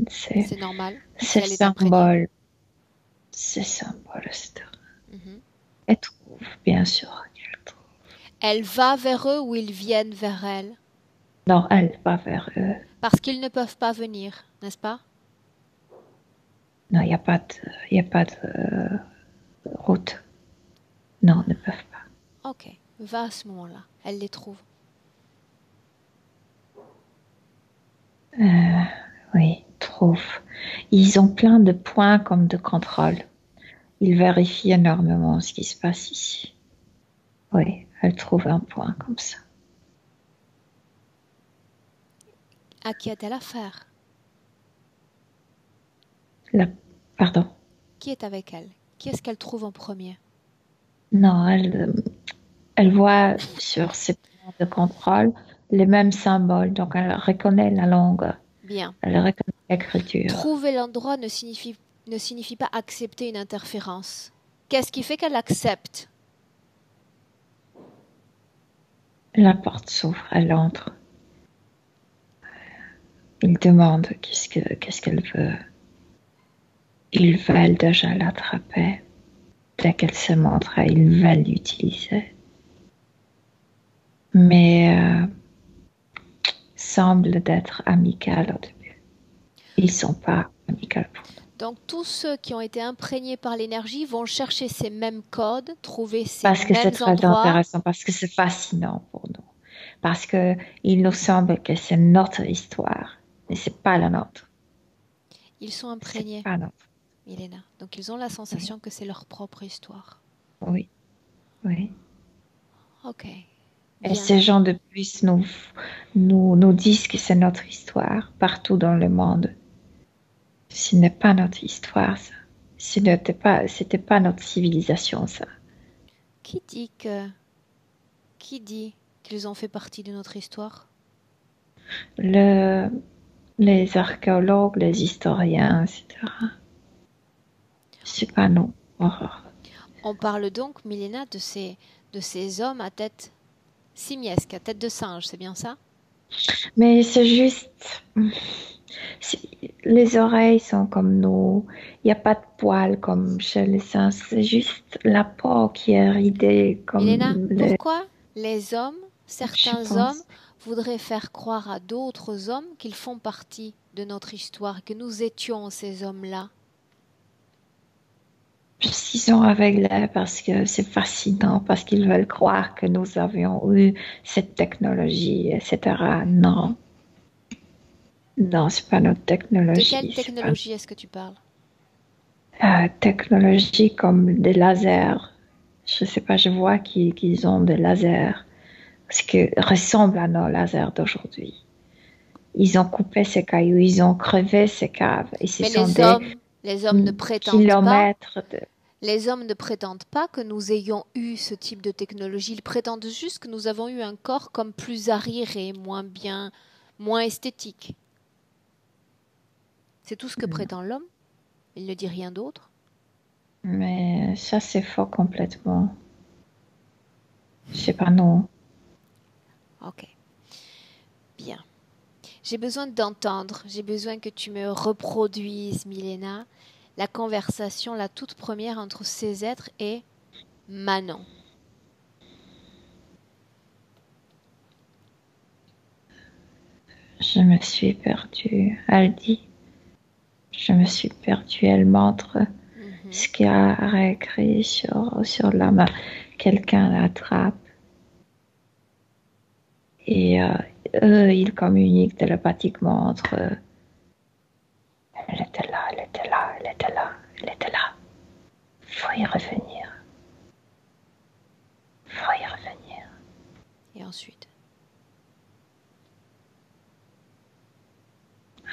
[SPEAKER 1] C'est normal. Si
[SPEAKER 3] ces
[SPEAKER 1] elle est imprégnée.
[SPEAKER 3] symboles.
[SPEAKER 1] Mhm.
[SPEAKER 3] Elle trouve, bien sûr qu'elle trouve.
[SPEAKER 1] Elle va vers eux ou ils viennent vers elle.
[SPEAKER 3] Non, elle va vers eux.
[SPEAKER 1] Parce qu'ils ne peuvent pas venir, n'est-ce pas?
[SPEAKER 3] Non, il y a pas de route. Non, ils ne peuvent pas.
[SPEAKER 1] Ok, va à ce moment-là. Elle les trouve.
[SPEAKER 3] Oui, trouve. Ils ont plein de points comme de contrôle. Ils vérifient énormément ce qui se passe ici. Oui, elle trouve un point comme ça.
[SPEAKER 1] À qui a-t-elle affaire?
[SPEAKER 3] Là, pardon.
[SPEAKER 1] Qui est avec elle? Qui est-ce qu'elle trouve en premier?
[SPEAKER 3] Non, elle voit sur ces points de contrôle les mêmes symboles, donc elle reconnaît la langue,
[SPEAKER 1] Bien.
[SPEAKER 3] elle reconnaît l'écriture.
[SPEAKER 1] Trouver l'endroit ne signifie pas accepter une interférence. Qu'est-ce qui fait qu'elle accepte?
[SPEAKER 3] La porte s'ouvre, elle entre. Il demande qu'est-ce qu'elle veut. Ils veulent déjà l'attraper. Dès qu'elle se montre, ils veulent l'utiliser. Mais semble d'être amical au début. Ils sont pas amicaux pour nous.
[SPEAKER 1] Donc tous ceux qui ont été imprégnés par l'énergie vont chercher ces mêmes codes, trouver ces
[SPEAKER 3] Parce que c'est
[SPEAKER 1] mêmes
[SPEAKER 3] très
[SPEAKER 1] endroits.
[SPEAKER 3] intéressant, parce que c'est fascinant pour nous. Parce que il nous semble que c'est notre histoire, mais c'est pas la nôtre.
[SPEAKER 1] Ils sont
[SPEAKER 3] C'est
[SPEAKER 1] imprégnés,
[SPEAKER 3] pas notre.
[SPEAKER 1] Milena. Donc ils ont la sensation que c'est leur propre histoire.
[SPEAKER 3] Oui, oui.
[SPEAKER 1] Ok.
[SPEAKER 3] Et
[SPEAKER 1] Bien.
[SPEAKER 3] ces gens de plus nous disent que c'est notre histoire partout dans le monde. Ce n'est pas notre histoire, ça. C'était pas notre civilisation, ça.
[SPEAKER 1] Qui dit qu'ils ont fait partie de notre histoire?
[SPEAKER 3] Les archéologues, les historiens, etc. C'est pas nous. Aurore.
[SPEAKER 1] On parle donc, Milena, de ces hommes à tête simiesque, à tête de singe, c'est bien ça?
[SPEAKER 3] Mais c'est juste. Les oreilles sont comme nous. Il n'y a pas de poils comme chez les singes. C'est juste la peau qui est ridée comme
[SPEAKER 1] Milena,
[SPEAKER 3] les.
[SPEAKER 1] pourquoi les hommes,
[SPEAKER 3] Je
[SPEAKER 1] certains hommes,
[SPEAKER 3] pense.
[SPEAKER 1] voudraient faire croire à d'autres hommes qu'ils font partie de notre histoire, que nous étions ces hommes-là?
[SPEAKER 3] Ils sont aveuglés parce que c'est fascinant, parce qu'ils veulent croire que nous avions eu cette technologie, etc. Non, non, c'est pas notre
[SPEAKER 1] De
[SPEAKER 3] technologie.
[SPEAKER 1] quelle
[SPEAKER 3] C'est pas
[SPEAKER 1] technologie est-ce que tu parles?
[SPEAKER 3] technologie comme des lasers. Je sais pas, je vois qu'ils ont des lasers, ce qui ressemble à nos lasers d'aujourd'hui. Ils ont coupé ces cailloux, ils ont crevé ces caves, et ce
[SPEAKER 1] Mais
[SPEAKER 3] sont des
[SPEAKER 1] les hommes ne prétendent pas.
[SPEAKER 3] kilomètres de.
[SPEAKER 1] Les hommes ne prétendent pas que nous ayons eu ce type de technologie. Ils prétendent juste que nous avons eu un corps comme plus arriéré, moins bien moins esthétique. C'est tout ce que prétend l'homme. Il ne dit rien d'autre.
[SPEAKER 3] Mais ça, c'est faux complètement. C'est pas non.
[SPEAKER 1] Ok, bien. J'ai besoin d'entendre, j'ai besoin que tu me reproduises, Milena, la conversation, la toute première entre ces êtres et Manon.
[SPEAKER 3] Je me suis perdue, elle dit. Je me suis perdue, elle montre ce qu'il a écrit sur la main. Quelqu'un l'attrape. Et eux, ils communiquent télépathiquement entre eux. Elle était là, elle était là, elle était là, elle était là. Faut y revenir. Faut y revenir.
[SPEAKER 1] Et ensuite?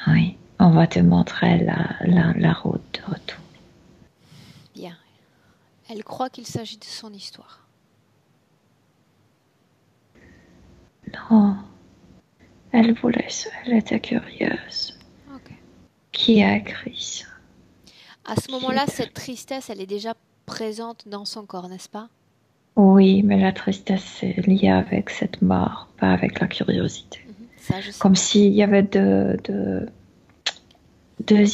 [SPEAKER 3] Oui, on va te montrer la route de retour.
[SPEAKER 1] Bien. Elle croit qu'il s'agit de son histoire.
[SPEAKER 3] Non, elle voulait ça, elle était curieuse.
[SPEAKER 1] Ok.
[SPEAKER 3] Qui a écrit ça?
[SPEAKER 1] À ce moment-là, cette tristesse, elle est déjà présente dans son corps, n'est-ce pas?
[SPEAKER 3] Oui, mais la tristesse est liée avec cette mort, pas avec la curiosité.
[SPEAKER 1] Ça, je sais.
[SPEAKER 3] Comme s'il y avait deux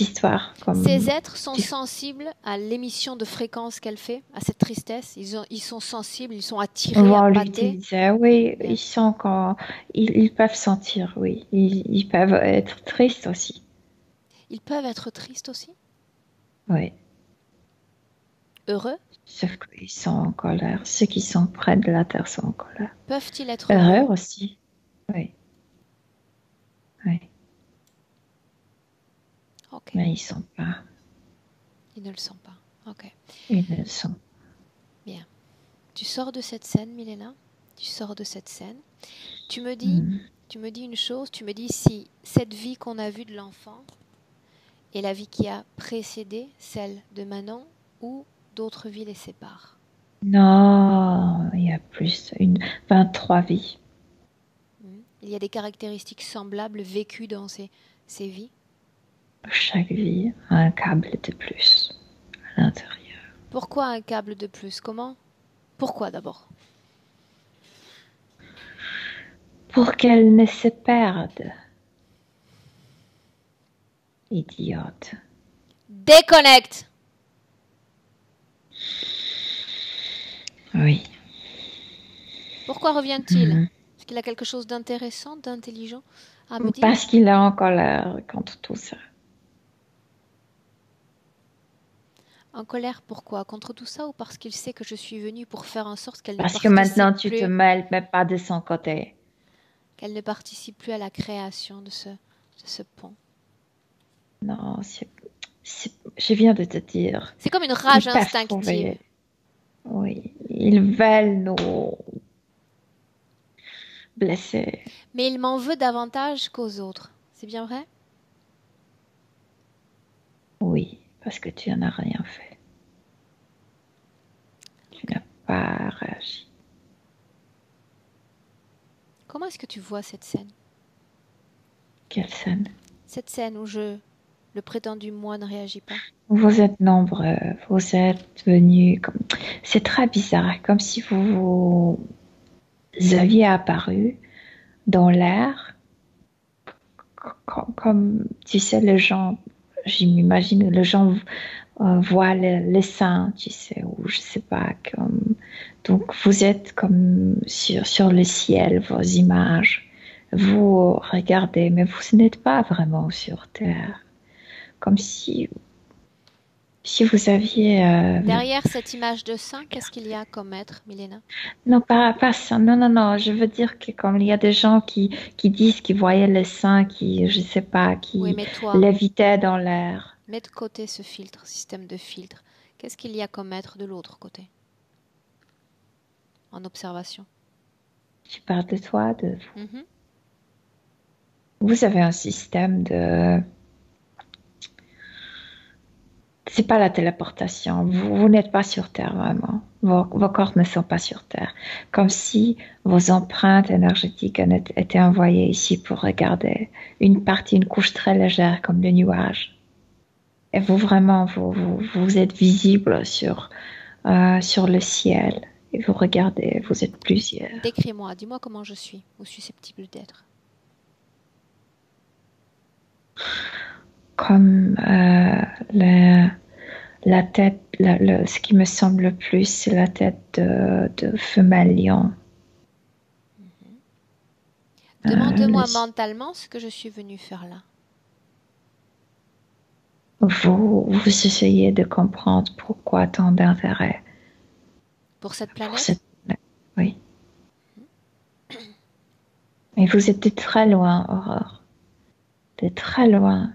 [SPEAKER 3] histoires.
[SPEAKER 1] Ces êtres sont sensibles à l'émission de fréquence qu'elle fait, à cette tristesse. Ils sont sensibles, ils sont attirés,
[SPEAKER 3] on lui
[SPEAKER 1] appâtés.
[SPEAKER 3] disait, oui,
[SPEAKER 1] Bien.
[SPEAKER 3] ils sont quand ils peuvent sentir, oui, ils peuvent être tristes aussi.
[SPEAKER 1] Ils peuvent être tristes aussi?
[SPEAKER 3] Oui.
[SPEAKER 1] Heureux?
[SPEAKER 3] Sauf qu'ils sont en colère. Ceux qui sont près de la terre sont en colère.
[SPEAKER 1] Peuvent-ils être
[SPEAKER 3] Heureux aussi. Oui. Oui.
[SPEAKER 1] Ok.
[SPEAKER 3] Mais ils sont pas.
[SPEAKER 1] Ils ne le sont pas. Ok.
[SPEAKER 3] Ils ne le sont.
[SPEAKER 1] Bien. Tu sors de cette scène, Milena. Tu sors de cette scène. Tu me dis une chose. Tu me dis si cette vie qu'on a vue de l'enfant est la vie qui a précédé celle de Manon ou d'autres vies les séparent.
[SPEAKER 3] Non, il y a plus, 23 vies.
[SPEAKER 1] Il y a des caractéristiques semblables vécues dans ces vies.
[SPEAKER 3] Chaque vie a un câble de plus à l'intérieur.
[SPEAKER 1] Pourquoi un câble de plus? Comment? Pourquoi d'abord?
[SPEAKER 3] Pour qu'elle ne se perde. Idiote.
[SPEAKER 1] Déconnecte!
[SPEAKER 3] Oui.
[SPEAKER 1] Pourquoi revient-il? Est-ce qu'il a quelque chose d'intéressant, d'intelligent à me dire?
[SPEAKER 3] Parce qu'il est en colère contre tout ça.
[SPEAKER 1] En colère pourquoi? Contre tout ça ou parce qu'il sait que je suis venue pour faire en sorte qu'elle ne
[SPEAKER 3] Parce que
[SPEAKER 1] participe
[SPEAKER 3] maintenant tu
[SPEAKER 1] plus,
[SPEAKER 3] te mêles, mais pas de son côté.
[SPEAKER 1] qu'elle ne participe plus à la création de ce pont.
[SPEAKER 3] Non, je viens de te dire.
[SPEAKER 1] C'est comme une rage
[SPEAKER 3] Ils peuvent
[SPEAKER 1] instinctive.
[SPEAKER 3] trouver. Oui, ils veulent nous blesser.
[SPEAKER 1] Mais il m'en veut davantage qu'aux autres. C'est bien vrai?
[SPEAKER 3] Oui, parce que tu n'en as rien fait. Tu n'as pas réagi.
[SPEAKER 1] Comment est-ce que tu vois cette scène?
[SPEAKER 3] Quelle scène?
[SPEAKER 1] Cette scène où le prétendu moi ne réagit pas.
[SPEAKER 3] Vous êtes nombreux, vous êtes venus comme... C'est très bizarre, comme si vous aviez apparu dans l'air, comme, tu sais, les gens, je m'imagine, les gens voient les seins, tu sais, ou je sais pas, comme... Donc vous êtes comme sur le ciel, vos images, vous regardez, mais vous n'êtes pas vraiment sur Terre. Comme si vous aviez...
[SPEAKER 1] Derrière cette image de sein, qu'est-ce qu'il y a comme être, Milena?
[SPEAKER 3] Non, pas ça. Non, non, non. Je veux dire que comme il y a des gens qui disent qu'ils voyaient les seins, qui, je sais pas,
[SPEAKER 1] Oui,
[SPEAKER 3] qui
[SPEAKER 1] mais toi,
[SPEAKER 3] lévitaient dans l'air.
[SPEAKER 1] mets de côté ce filtre, système de filtre. Qu'est-ce qu'il y a comme être de l'autre côté? En observation.
[SPEAKER 3] Tu parles de toi, de vous. Vous avez un système de c'est pas la téléportation. Vous n'êtes pas sur Terre vraiment. Vos corps ne sont pas sur Terre. Comme si vos empreintes énergétiques étaient envoyées ici pour regarder une partie, une couche très légère comme le nuage. Et vous vraiment, vous êtes visible sur le ciel. Et vous regardez, vous êtes plusieurs.
[SPEAKER 1] Décris-moi, dis-moi comment je suis ou susceptible d'être.
[SPEAKER 3] Comme la tête, ce qui me semble le plus, c'est la tête de femelle lion.
[SPEAKER 1] Demande-moi mentalement ce que je suis venue faire là.
[SPEAKER 3] Vous essayez de comprendre pourquoi tant d'intérêt.
[SPEAKER 1] Pour cette planète?
[SPEAKER 3] Oui. Mais vous êtes de très loin, Aurore. De très loin.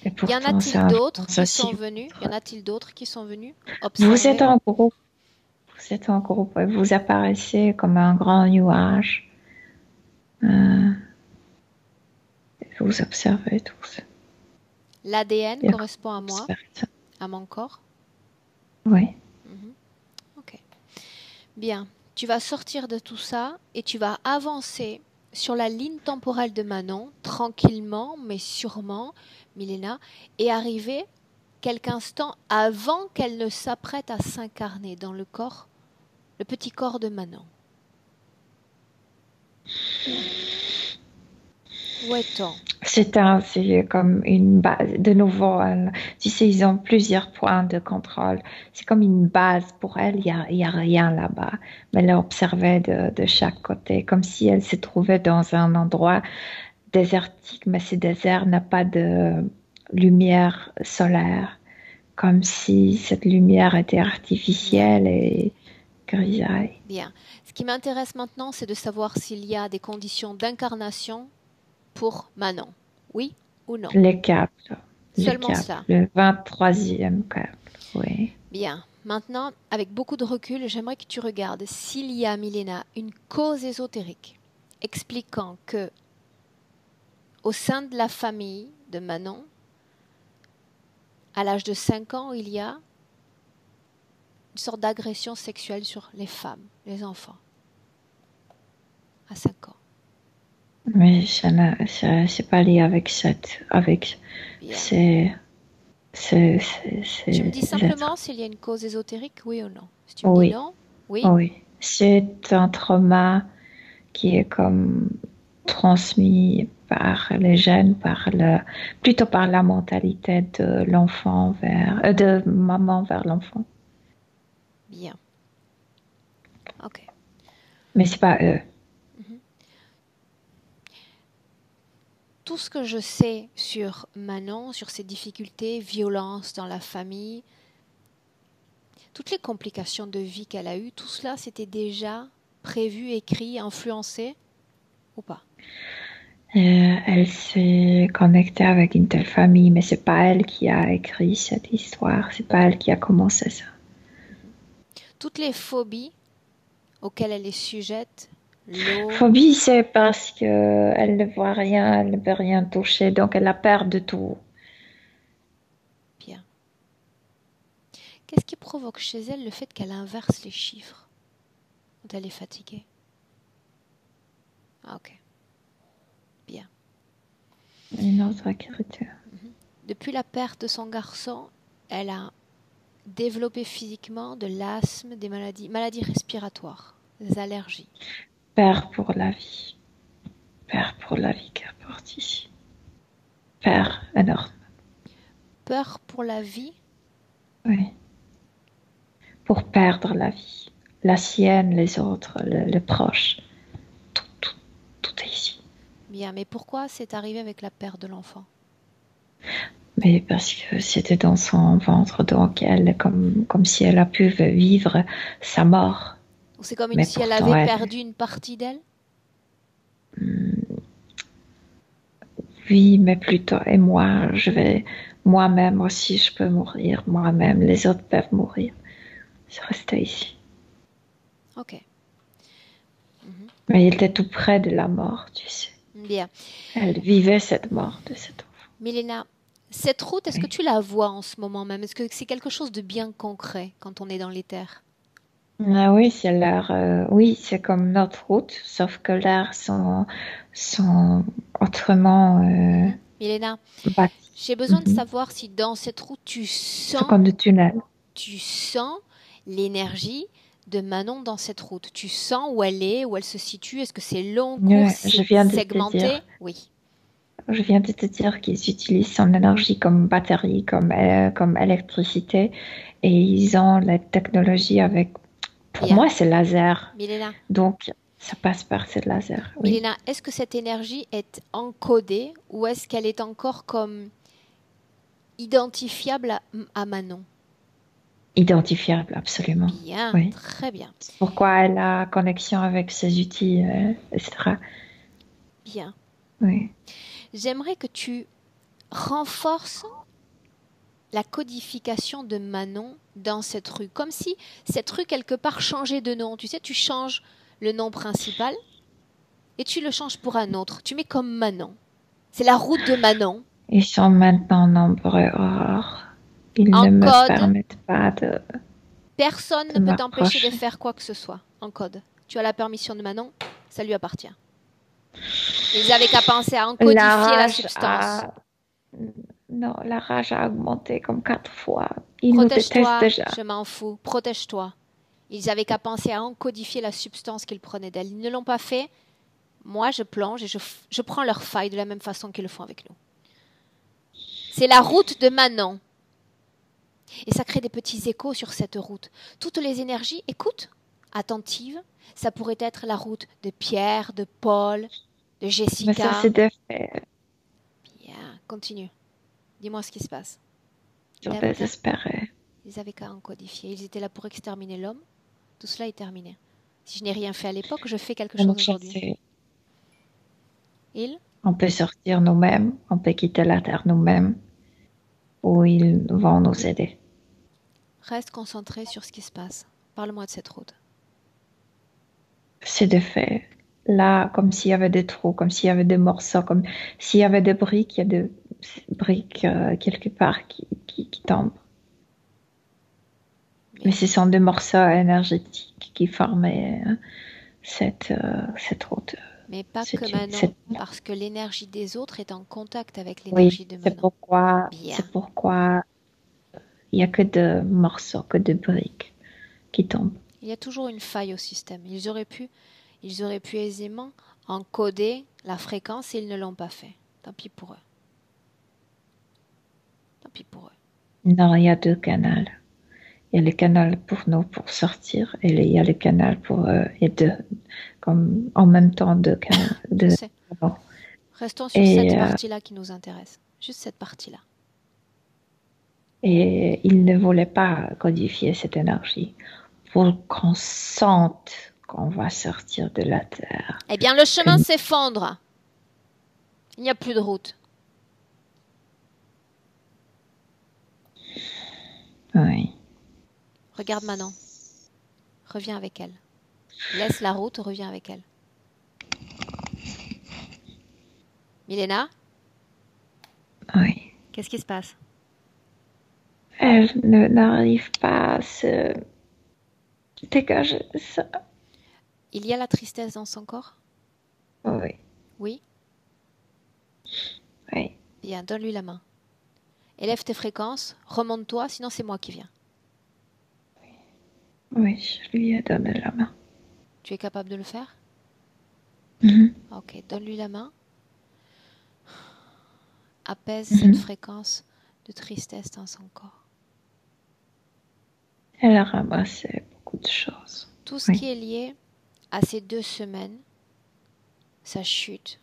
[SPEAKER 1] Et pourtant, y en a-t-il d'autres qui sont venus? Y en a-t-il d'autres qui sont venus observer?
[SPEAKER 3] Vous êtes en groupe. Vous êtes en groupe. Vous apparaissez comme un grand nuage. Vous observez tous.
[SPEAKER 1] L'ADN correspond à moi, à mon corps?
[SPEAKER 3] Oui.
[SPEAKER 1] Ok. Bien. Tu vas sortir de tout ça et tu vas avancer sur la ligne temporelle de Manon, tranquillement, mais sûrement, Milena, et arriver quelques instants avant qu'elle ne s'apprête à s'incarner dans le corps, le petit corps de Manon. Où est-on?
[SPEAKER 3] C'est comme une base. De nouveau, tu sais, ils ont plusieurs points de contrôle. C'est comme une base pour elle. Il y a rien là-bas. Mais elle observait de chaque côté, comme si elle se trouvait dans un endroit désertique, mais ce désert n'a pas de lumière solaire. Comme si cette lumière était artificielle et grisaille.
[SPEAKER 1] Bien. Ce qui m'intéresse maintenant, c'est de savoir s'il y a des conditions d'incarnation pour Manon. Oui ou non?
[SPEAKER 3] Les câbles.
[SPEAKER 1] Seulement ça.
[SPEAKER 3] Le 23e câble, oui.
[SPEAKER 1] Bien. Maintenant, avec beaucoup de recul, j'aimerais que tu regardes s'il y a, Milena, une cause ésotérique expliquant que au sein de la famille de Manon, à l'âge de 5 ans, il y a une sorte d'agression sexuelle sur les femmes, les enfants. À 5 ans.
[SPEAKER 3] Mais c'est pas lié avec cette. C'est.
[SPEAKER 1] Tu me dis simplement s'il y a une cause ésotérique, oui ou non? Si tu me dis non, oui.
[SPEAKER 3] Oui. C'est un trauma qui est comme transmis par les gènes, plutôt par la mentalité de l'enfant de maman vers l'enfant.
[SPEAKER 1] Bien. Ok.
[SPEAKER 3] Mais c'est pas eux.
[SPEAKER 1] Tout ce que je sais sur Manon, sur ses difficultés, violences dans la famille, toutes les complications de vie qu'elle a eues, tout cela c'était déjà prévu, écrit, influencé ou pas?
[SPEAKER 3] Elle s'est connectée avec une telle famille, mais c'est pas elle qui a écrit cette histoire, c'est pas elle qui a commencé ça.
[SPEAKER 1] Toutes les phobies auxquelles elle est sujette, l'eau...
[SPEAKER 3] Phobie, c'est parce qu'elle ne voit rien, elle ne peut rien toucher, donc elle a peur de tout.
[SPEAKER 1] Bien. Qu'est-ce qui provoque chez elle le fait qu'elle inverse les chiffres quand elle est fatiguée? Ah, ok. Bien.
[SPEAKER 3] Une autre écriture.
[SPEAKER 1] Depuis la perte de son garçon, elle a développé physiquement de l'asthme, des maladies respiratoires, des allergies.
[SPEAKER 3] Père pour la vie. Père pour la vie qu'elle porte ici. Père énorme.
[SPEAKER 1] Peur pour la vie?
[SPEAKER 3] Oui. Pour perdre la vie. La sienne, les autres, les proches. Tout est ici.
[SPEAKER 1] Bien, mais pourquoi c'est arrivé avec la perte de l'enfant?
[SPEAKER 3] Mais parce que c'était dans son ventre, donc elle, comme si elle a pu vivre sa mort.
[SPEAKER 1] C'est comme si elle avait perdu une partie d'elle?
[SPEAKER 3] Oui, mais plutôt, et moi, moi-même aussi, je peux mourir, moi-même, les autres peuvent mourir. Je restais ici.
[SPEAKER 1] Ok.
[SPEAKER 3] Mais elle était tout près de la mort, tu sais.
[SPEAKER 1] Bien.
[SPEAKER 3] Elle vivait cette mort de cet enfant.
[SPEAKER 1] Milena, Cette route, est-ce que
[SPEAKER 3] Oui.
[SPEAKER 1] tu la vois en ce moment même? Est-ce que c'est quelque chose de bien concret quand on est dans les terres?
[SPEAKER 3] Ah oui, c'est l'air. Oui, c'est comme notre route, sauf que l'air sont autrement
[SPEAKER 1] Milena,
[SPEAKER 3] bâtis.
[SPEAKER 1] j'ai besoin de
[SPEAKER 3] Mhm.
[SPEAKER 1] savoir si dans cette route,
[SPEAKER 3] C'est comme des tunnels.
[SPEAKER 1] tu sens l'énergie de Manon dans cette route. Tu sens où elle est, où elle se situe. Est-ce que c'est long, court,
[SPEAKER 3] Ouais, je viens de te
[SPEAKER 1] segmenté?
[SPEAKER 3] dire.
[SPEAKER 1] Oui.
[SPEAKER 3] Je viens de te dire qu'ils utilisent son énergie comme batterie, comme électricité, et ils ont la technologie avec. Pour
[SPEAKER 1] Bien.
[SPEAKER 3] moi, c'est laser.
[SPEAKER 1] Milena,
[SPEAKER 3] Donc, ça passe par ce laser. Oui.
[SPEAKER 1] Milena, est-ce que cette énergie est encodée ou est-ce qu'elle est encore comme identifiable à Manon?
[SPEAKER 3] Identifiable, absolument.
[SPEAKER 1] Bien,
[SPEAKER 3] Oui.
[SPEAKER 1] très bien,
[SPEAKER 3] C'est pourquoi elle a connexion avec ses outils, etc.
[SPEAKER 1] bien.
[SPEAKER 3] Oui.
[SPEAKER 1] J'aimerais que tu renforces la codification de Manon dans cette rue, comme si cette rue quelque part changeait de nom. Tu sais, tu changes le nom principal et tu le changes pour un autre. Tu mets comme Manon. C'est la route de Manon.
[SPEAKER 3] Ils sont maintenant nombreux. Aurore. Ils
[SPEAKER 1] En
[SPEAKER 3] ne me
[SPEAKER 1] code,
[SPEAKER 3] permettent pas
[SPEAKER 1] personne
[SPEAKER 3] de
[SPEAKER 1] ne peut t'empêcher de
[SPEAKER 3] m'approcher.
[SPEAKER 1] faire quoi que ce soit. En code. Tu as la permission de Manon, ça lui appartient. Ils avaient qu'à penser à
[SPEAKER 3] La
[SPEAKER 1] encodifier la
[SPEAKER 3] rage
[SPEAKER 1] substance.
[SPEAKER 3] a... Non, la rage a augmenté comme 4 fois. Ils nous détestent
[SPEAKER 1] Protège-toi,
[SPEAKER 3] déjà.
[SPEAKER 1] je m'en fous, protège-toi. Ils avaient qu'à penser à encodifier la substance qu'ils prenaient d'elle. Ils ne l'ont pas fait. Moi, je plonge et je prends leur faille de la même façon qu'ils le font avec nous. C'est la route de Manon. Et ça crée des petits échos sur cette route. Toutes les énergies, écoute, attentives, ça pourrait être la route de Pierre, de Paul, de
[SPEAKER 3] Mais ça,
[SPEAKER 1] Jessica.
[SPEAKER 3] c'est des faits.
[SPEAKER 1] Bien, continue. Dis-moi ce qui se passe.
[SPEAKER 3] Ils sont désespérés.
[SPEAKER 1] Ils avaient qu'à encodifier. Ils étaient là pour exterminer l'homme. Tout cela est terminé. Si je n'ai rien fait à l'époque, je fais quelque
[SPEAKER 3] Pour nous
[SPEAKER 1] chose aujourd'hui.
[SPEAKER 3] chasser.
[SPEAKER 1] Ils
[SPEAKER 3] On peut sortir nous-mêmes. On peut quitter la Terre nous-mêmes. Ou ils vont nous aider.
[SPEAKER 1] restent concentrés sur ce qui se passe. Parle-moi de cette route.
[SPEAKER 3] C'est des faits. Là, comme s'il y avait des trous, comme s'il y avait des morceaux, comme s'il y avait des briques, il y a des briques quelque part qui tombent.
[SPEAKER 1] Bien.
[SPEAKER 3] Mais ce sont des morceaux énergétiques qui formaient cette route.
[SPEAKER 1] Mais pas
[SPEAKER 3] C'est
[SPEAKER 1] que
[SPEAKER 3] une-
[SPEAKER 1] Manon,
[SPEAKER 3] c'est-
[SPEAKER 1] parce que l'énergie des autres est en contact avec
[SPEAKER 3] Oui,
[SPEAKER 1] l'énergie de
[SPEAKER 3] c'est
[SPEAKER 1] Manon. Bien.
[SPEAKER 3] pourquoi il n'y a que de morceaux, que de briques qui tombent.
[SPEAKER 1] Il y a toujours une faille au système. Ils auraient pu aisément encoder la fréquence et ils ne l'ont pas fait. Tant pis pour eux. Tant pis pour eux.
[SPEAKER 3] Non, il y a 2 canaux. Il y a le canal pour nous pour sortir et il y a le canal pour eux et comme en même temps 2 canaux.
[SPEAKER 1] Je sais.
[SPEAKER 3] Bon.
[SPEAKER 1] Restons sur
[SPEAKER 3] Et,
[SPEAKER 1] cette partie-là qui nous intéresse. Juste cette partie-là.
[SPEAKER 3] et ils ne voulaient pas codifier cette énergie pour qu'on sente qu'on va sortir de la Terre.
[SPEAKER 1] Eh bien, le chemin s'effondre. Il n'y a plus de route.
[SPEAKER 3] Oui.
[SPEAKER 1] Regarde Manon. Reviens avec elle. Laisse la route, reviens avec elle. Milena,
[SPEAKER 3] Oui.
[SPEAKER 1] qu'est-ce qui se passe?
[SPEAKER 3] Elle n'arrive pas à se dégager de ça.
[SPEAKER 1] Il y a la tristesse dans son corps?
[SPEAKER 3] Oui.
[SPEAKER 1] Oui?
[SPEAKER 3] Oui.
[SPEAKER 1] Bien, donne-lui la main. Élève tes fréquences, remonte-toi, sinon c'est moi qui viens.
[SPEAKER 3] Oui, je lui ai donné la main.
[SPEAKER 1] Tu es capable de le faire?
[SPEAKER 3] Mhm.
[SPEAKER 1] Ok, donne-lui la main. Apaise
[SPEAKER 3] Mhm.
[SPEAKER 1] cette fréquence de tristesse dans son corps.
[SPEAKER 3] Elle a ramassé beaucoup de choses.
[SPEAKER 1] Tout ce
[SPEAKER 3] Oui.
[SPEAKER 1] qui est lié à ces 2 semaines, sa chute,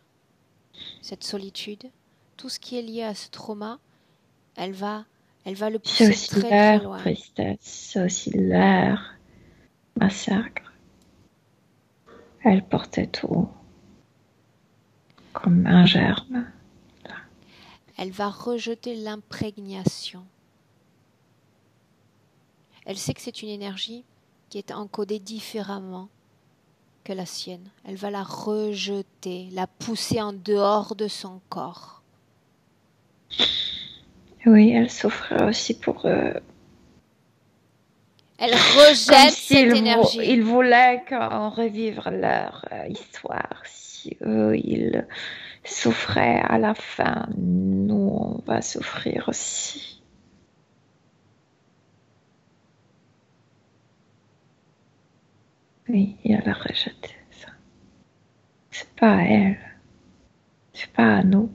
[SPEAKER 1] cette solitude, tout ce qui est lié à ce trauma, elle va le
[SPEAKER 3] C'est
[SPEAKER 1] pousser
[SPEAKER 3] aussi
[SPEAKER 1] très très
[SPEAKER 3] l'air
[SPEAKER 1] loin.
[SPEAKER 3] tristesse, c'est aussi l'air massacre. Elle portait tout comme un germe.
[SPEAKER 1] Elle va rejeter l'imprégnation. Elle sait que c'est une énergie qui est encodée différemment que la sienne. Elle va la rejeter, la pousser en dehors de son corps.
[SPEAKER 3] Oui, elle souffrait aussi pour
[SPEAKER 1] Elle
[SPEAKER 3] comme
[SPEAKER 1] rejette cette
[SPEAKER 3] s'ils
[SPEAKER 1] énergie.
[SPEAKER 3] ils voulaient qu'on revive leur histoire. Si eux, ils souffraient à la fin, nous, on va souffrir aussi. Oui, et elle a rejeté ça. C'est pas à elle, c'est pas à nous.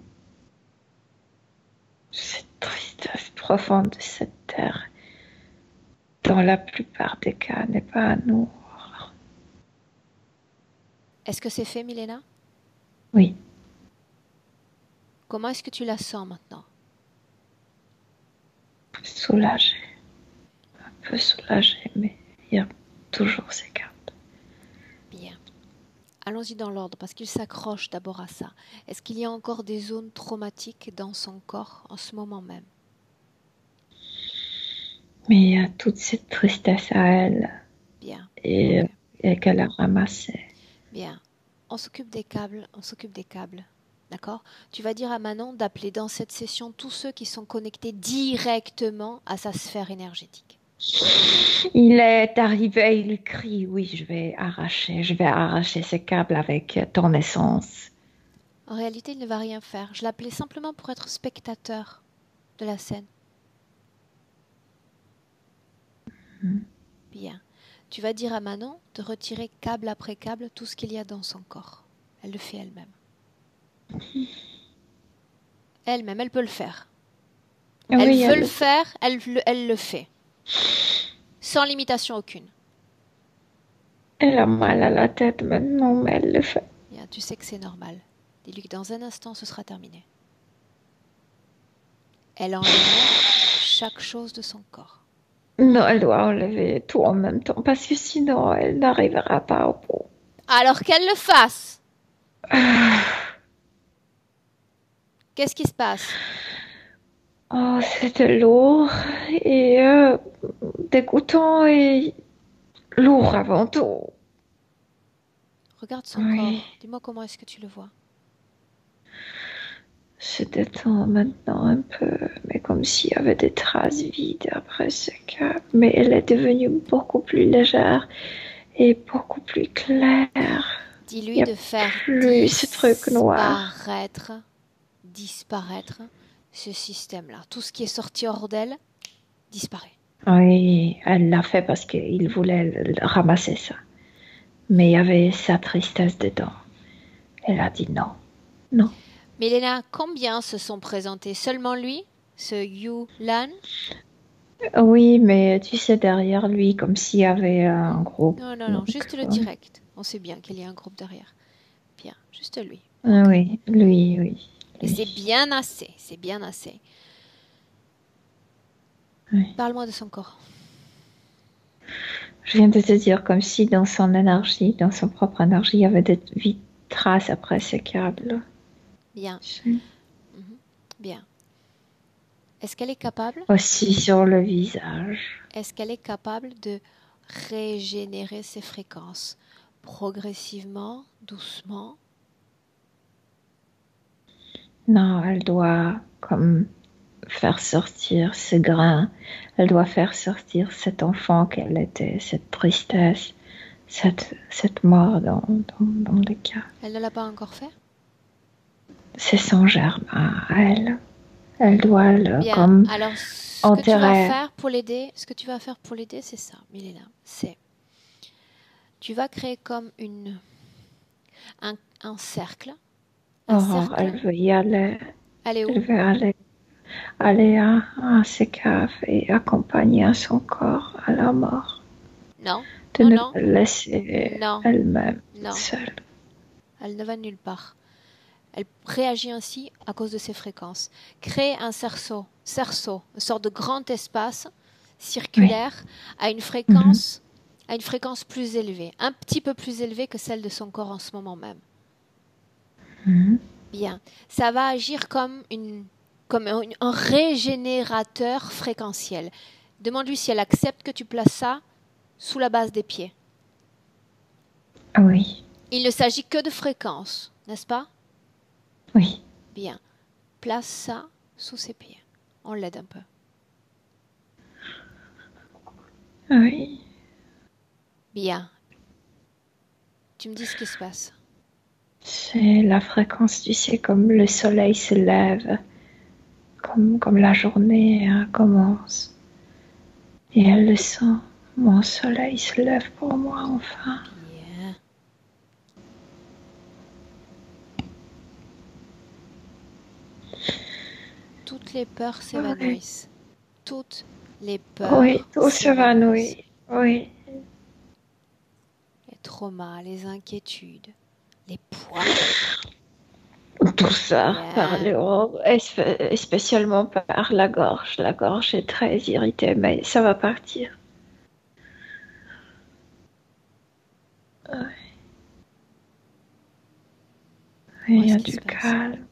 [SPEAKER 3] Cette tristesse profonde de cette terre, dans la plupart des cas, n'est pas à nous.
[SPEAKER 1] Est-ce que c'est fait, Milena?
[SPEAKER 3] Oui,
[SPEAKER 1] Comment est-ce que tu la sens maintenant?
[SPEAKER 3] soulagée, un peu soulagée, mais il y a toujours ces cartes.
[SPEAKER 1] Bien. Allons-y dans l'ordre parce qu'il s'accroche d'abord à ça. Est-ce qu'il y a encore des zones traumatiques dans son corps en ce moment même?
[SPEAKER 3] Mais il y a toute cette tristesse à elle
[SPEAKER 1] Bien.
[SPEAKER 3] et,
[SPEAKER 1] Ok.
[SPEAKER 3] et qu'elle a ramassée.
[SPEAKER 1] Bien. On s'occupe des câbles, on s'occupe des câbles. D'accord? Tu vas dire à Manon d'appeler dans cette session tous ceux qui sont connectés directement à sa sphère énergétique.
[SPEAKER 3] Il est arrivé, il crie, oui, je vais arracher ces câbles avec ton essence.
[SPEAKER 1] En réalité, il ne va rien faire. Je l'appelais simplement pour être spectateur de la scène. Bien. Tu vas dire à Manon de retirer câble après câble tout ce qu'il y a dans son corps. Elle le fait elle-même. Elle-même, elle peut le faire. Elle
[SPEAKER 3] Oui,
[SPEAKER 1] veut le faire, elle le fait. Sans limitation aucune.
[SPEAKER 3] elle a mal à la tête maintenant, mais elle le fait.
[SPEAKER 1] Bien, tu sais que c'est normal. Dis-lui que dans un instant, ce sera terminé. Elle enlève chaque chose de son corps.
[SPEAKER 3] Non, elle doit enlever tout en même temps, parce que sinon, elle n'arrivera pas au bout.
[SPEAKER 1] Alors qu'elle le fasse. Qu'est-ce qui se passe?
[SPEAKER 3] Oh, c'était lourd et dégoûtant et lourd avant tout.
[SPEAKER 1] Regarde son
[SPEAKER 3] Oui,
[SPEAKER 1] corps. Dis-moi comment est-ce que tu le vois.
[SPEAKER 3] se détend maintenant un peu, mais comme s'il y avait des traces vides après ce cas. Mais elle est devenue beaucoup plus légère et beaucoup plus claire. Il
[SPEAKER 1] Dis-lui
[SPEAKER 3] n'y a
[SPEAKER 1] de faire
[SPEAKER 3] plus ce truc noir.
[SPEAKER 1] disparaître ce système-là. Tout ce qui est sorti hors d'elle disparaît.
[SPEAKER 3] Oui, elle l'a fait parce qu'il voulait ramasser ça. Mais il y avait sa tristesse dedans. Elle a dit non, non.
[SPEAKER 1] Milena, combien se sont présentés? Seulement lui? Ce Yu Lan?
[SPEAKER 3] Oui, mais tu sais, derrière lui, comme s'il y avait un groupe.
[SPEAKER 1] Non, non, non,
[SPEAKER 3] Donc,
[SPEAKER 1] juste le direct. On sait bien qu'il y a un groupe derrière. Bien, juste lui. Ok.
[SPEAKER 3] oui, lui, oui.
[SPEAKER 1] Et c'est
[SPEAKER 3] Lui.
[SPEAKER 1] bien assez, c'est bien assez.
[SPEAKER 3] Oui.
[SPEAKER 1] Parle-moi de son corps.
[SPEAKER 3] Je viens de te dire comme si dans son énergie, dans son propre énergie, il y avait des vides traces après ces câbles.
[SPEAKER 1] Bien,
[SPEAKER 3] Mhm.
[SPEAKER 1] bien. Est-ce qu'elle est capable?
[SPEAKER 3] Aussi sur le visage.
[SPEAKER 1] Est-ce qu'elle est capable de régénérer ses fréquences progressivement, doucement?
[SPEAKER 3] Non, elle doit comme faire sortir ce grain. Elle doit faire sortir cet enfant qu'elle était, cette tristesse, cette mort dans le cas.
[SPEAKER 1] Elle ne l'a pas encore fait?
[SPEAKER 3] C'est son germain à elle. Elle doit le
[SPEAKER 1] Bien.
[SPEAKER 3] comme
[SPEAKER 1] Alors, ce que tu vas
[SPEAKER 3] enterrer.
[SPEAKER 1] faire pour l'aider, c'est ça, Milena. C'est, tu vas créer comme un cercle. Un
[SPEAKER 3] Aurore,
[SPEAKER 1] cercle.
[SPEAKER 3] elle veut y aller.
[SPEAKER 1] Elle est
[SPEAKER 3] Elle
[SPEAKER 1] où?
[SPEAKER 3] veut aller à ses caves et accompagner son corps à la mort.
[SPEAKER 1] Non,
[SPEAKER 3] De
[SPEAKER 1] non,
[SPEAKER 3] ne
[SPEAKER 1] non,
[SPEAKER 3] pas le laisser
[SPEAKER 1] non,
[SPEAKER 3] elle-même
[SPEAKER 1] non.
[SPEAKER 3] seule.
[SPEAKER 1] Elle ne va nulle part. Elle réagit ainsi à cause de ses fréquences. Crée un cerceau, une sorte de grand espace circulaire à une fréquence, plus élevée, un petit peu plus élevée que celle de son corps en ce moment même. Bien, ça va agir comme un régénérateur fréquentiel. Demande-lui si elle accepte que tu places ça sous la base des pieds.
[SPEAKER 3] Oui,
[SPEAKER 1] Il ne s'agit que de fréquences, n'est-ce pas?
[SPEAKER 3] oui.
[SPEAKER 1] Bien. Place ça sous ses pieds. On l'aide un peu.
[SPEAKER 3] Oui.
[SPEAKER 1] Bien. Tu me dis ce qui se passe.
[SPEAKER 3] C'est la fréquence, tu sais, comme le soleil se lève, comme la journée commence. Et elle le sent. Mon soleil se lève pour moi enfin.
[SPEAKER 1] Bien. Toutes les peurs s'évanouissent. Toutes les peurs
[SPEAKER 3] Oui, tout
[SPEAKER 1] s'évanouissent.
[SPEAKER 3] s'évanouit. Oui.
[SPEAKER 1] Les traumas, les inquiétudes, les poids.
[SPEAKER 3] Tout ça,
[SPEAKER 1] Bien.
[SPEAKER 3] par le haut, et spécialement par la gorge. La gorge est très irritée, mais ça va partir.
[SPEAKER 1] Où
[SPEAKER 3] Il y
[SPEAKER 1] est-ce
[SPEAKER 3] a
[SPEAKER 1] qu'il
[SPEAKER 3] du
[SPEAKER 1] se passe?
[SPEAKER 3] calme.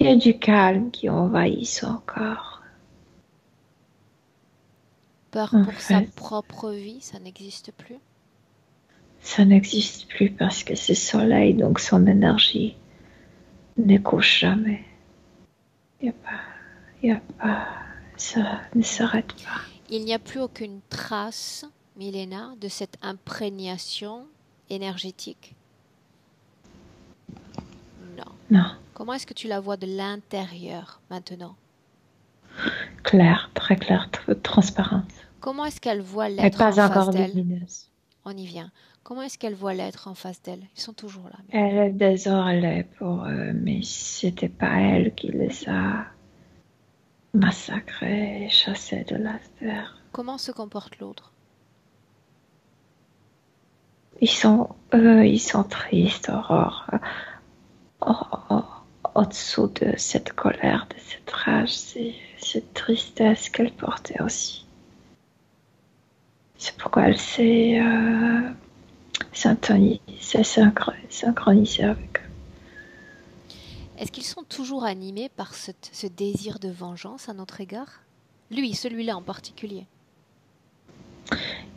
[SPEAKER 3] Il y a du calme qui envahit son corps.
[SPEAKER 1] Peur
[SPEAKER 3] En
[SPEAKER 1] pour sa
[SPEAKER 3] fait,
[SPEAKER 1] propre vie, ça n'existe plus.
[SPEAKER 3] ça n'existe plus parce que c'est soleil, donc son énergie ne couche jamais. Il n'y a pas, ça ne s'arrête pas.
[SPEAKER 1] Il n'y a plus aucune trace, Milena, de cette imprégnation énergétique. Non.
[SPEAKER 3] Non,
[SPEAKER 1] Comment est-ce que tu la vois de l'intérieur maintenant?
[SPEAKER 3] claire, très claire, transparente.
[SPEAKER 1] Comment est-ce qu'elle voit
[SPEAKER 3] Mais
[SPEAKER 1] l'être en
[SPEAKER 3] pas
[SPEAKER 1] face
[SPEAKER 3] encore
[SPEAKER 1] d'elle?
[SPEAKER 3] lumineuse.
[SPEAKER 1] On y vient. Comment est-ce qu'elle voit l'être en face d'elle? Ils sont toujours là.
[SPEAKER 3] Elle est désolée pour eux, mais c'était pas elle qui les a massacrés et chassés de la terre.
[SPEAKER 1] Comment se comporte l'autre?
[SPEAKER 3] Ils sont tristes, Aurore. Au-dessous de cette colère, de cette rage, c'est cette tristesse qu'elle portait aussi. C'est pourquoi elle s'est synchronisée avec eux.
[SPEAKER 1] Est-ce qu'ils sont toujours animés par ce désir de vengeance à notre égard? Lui, celui-là en particulier.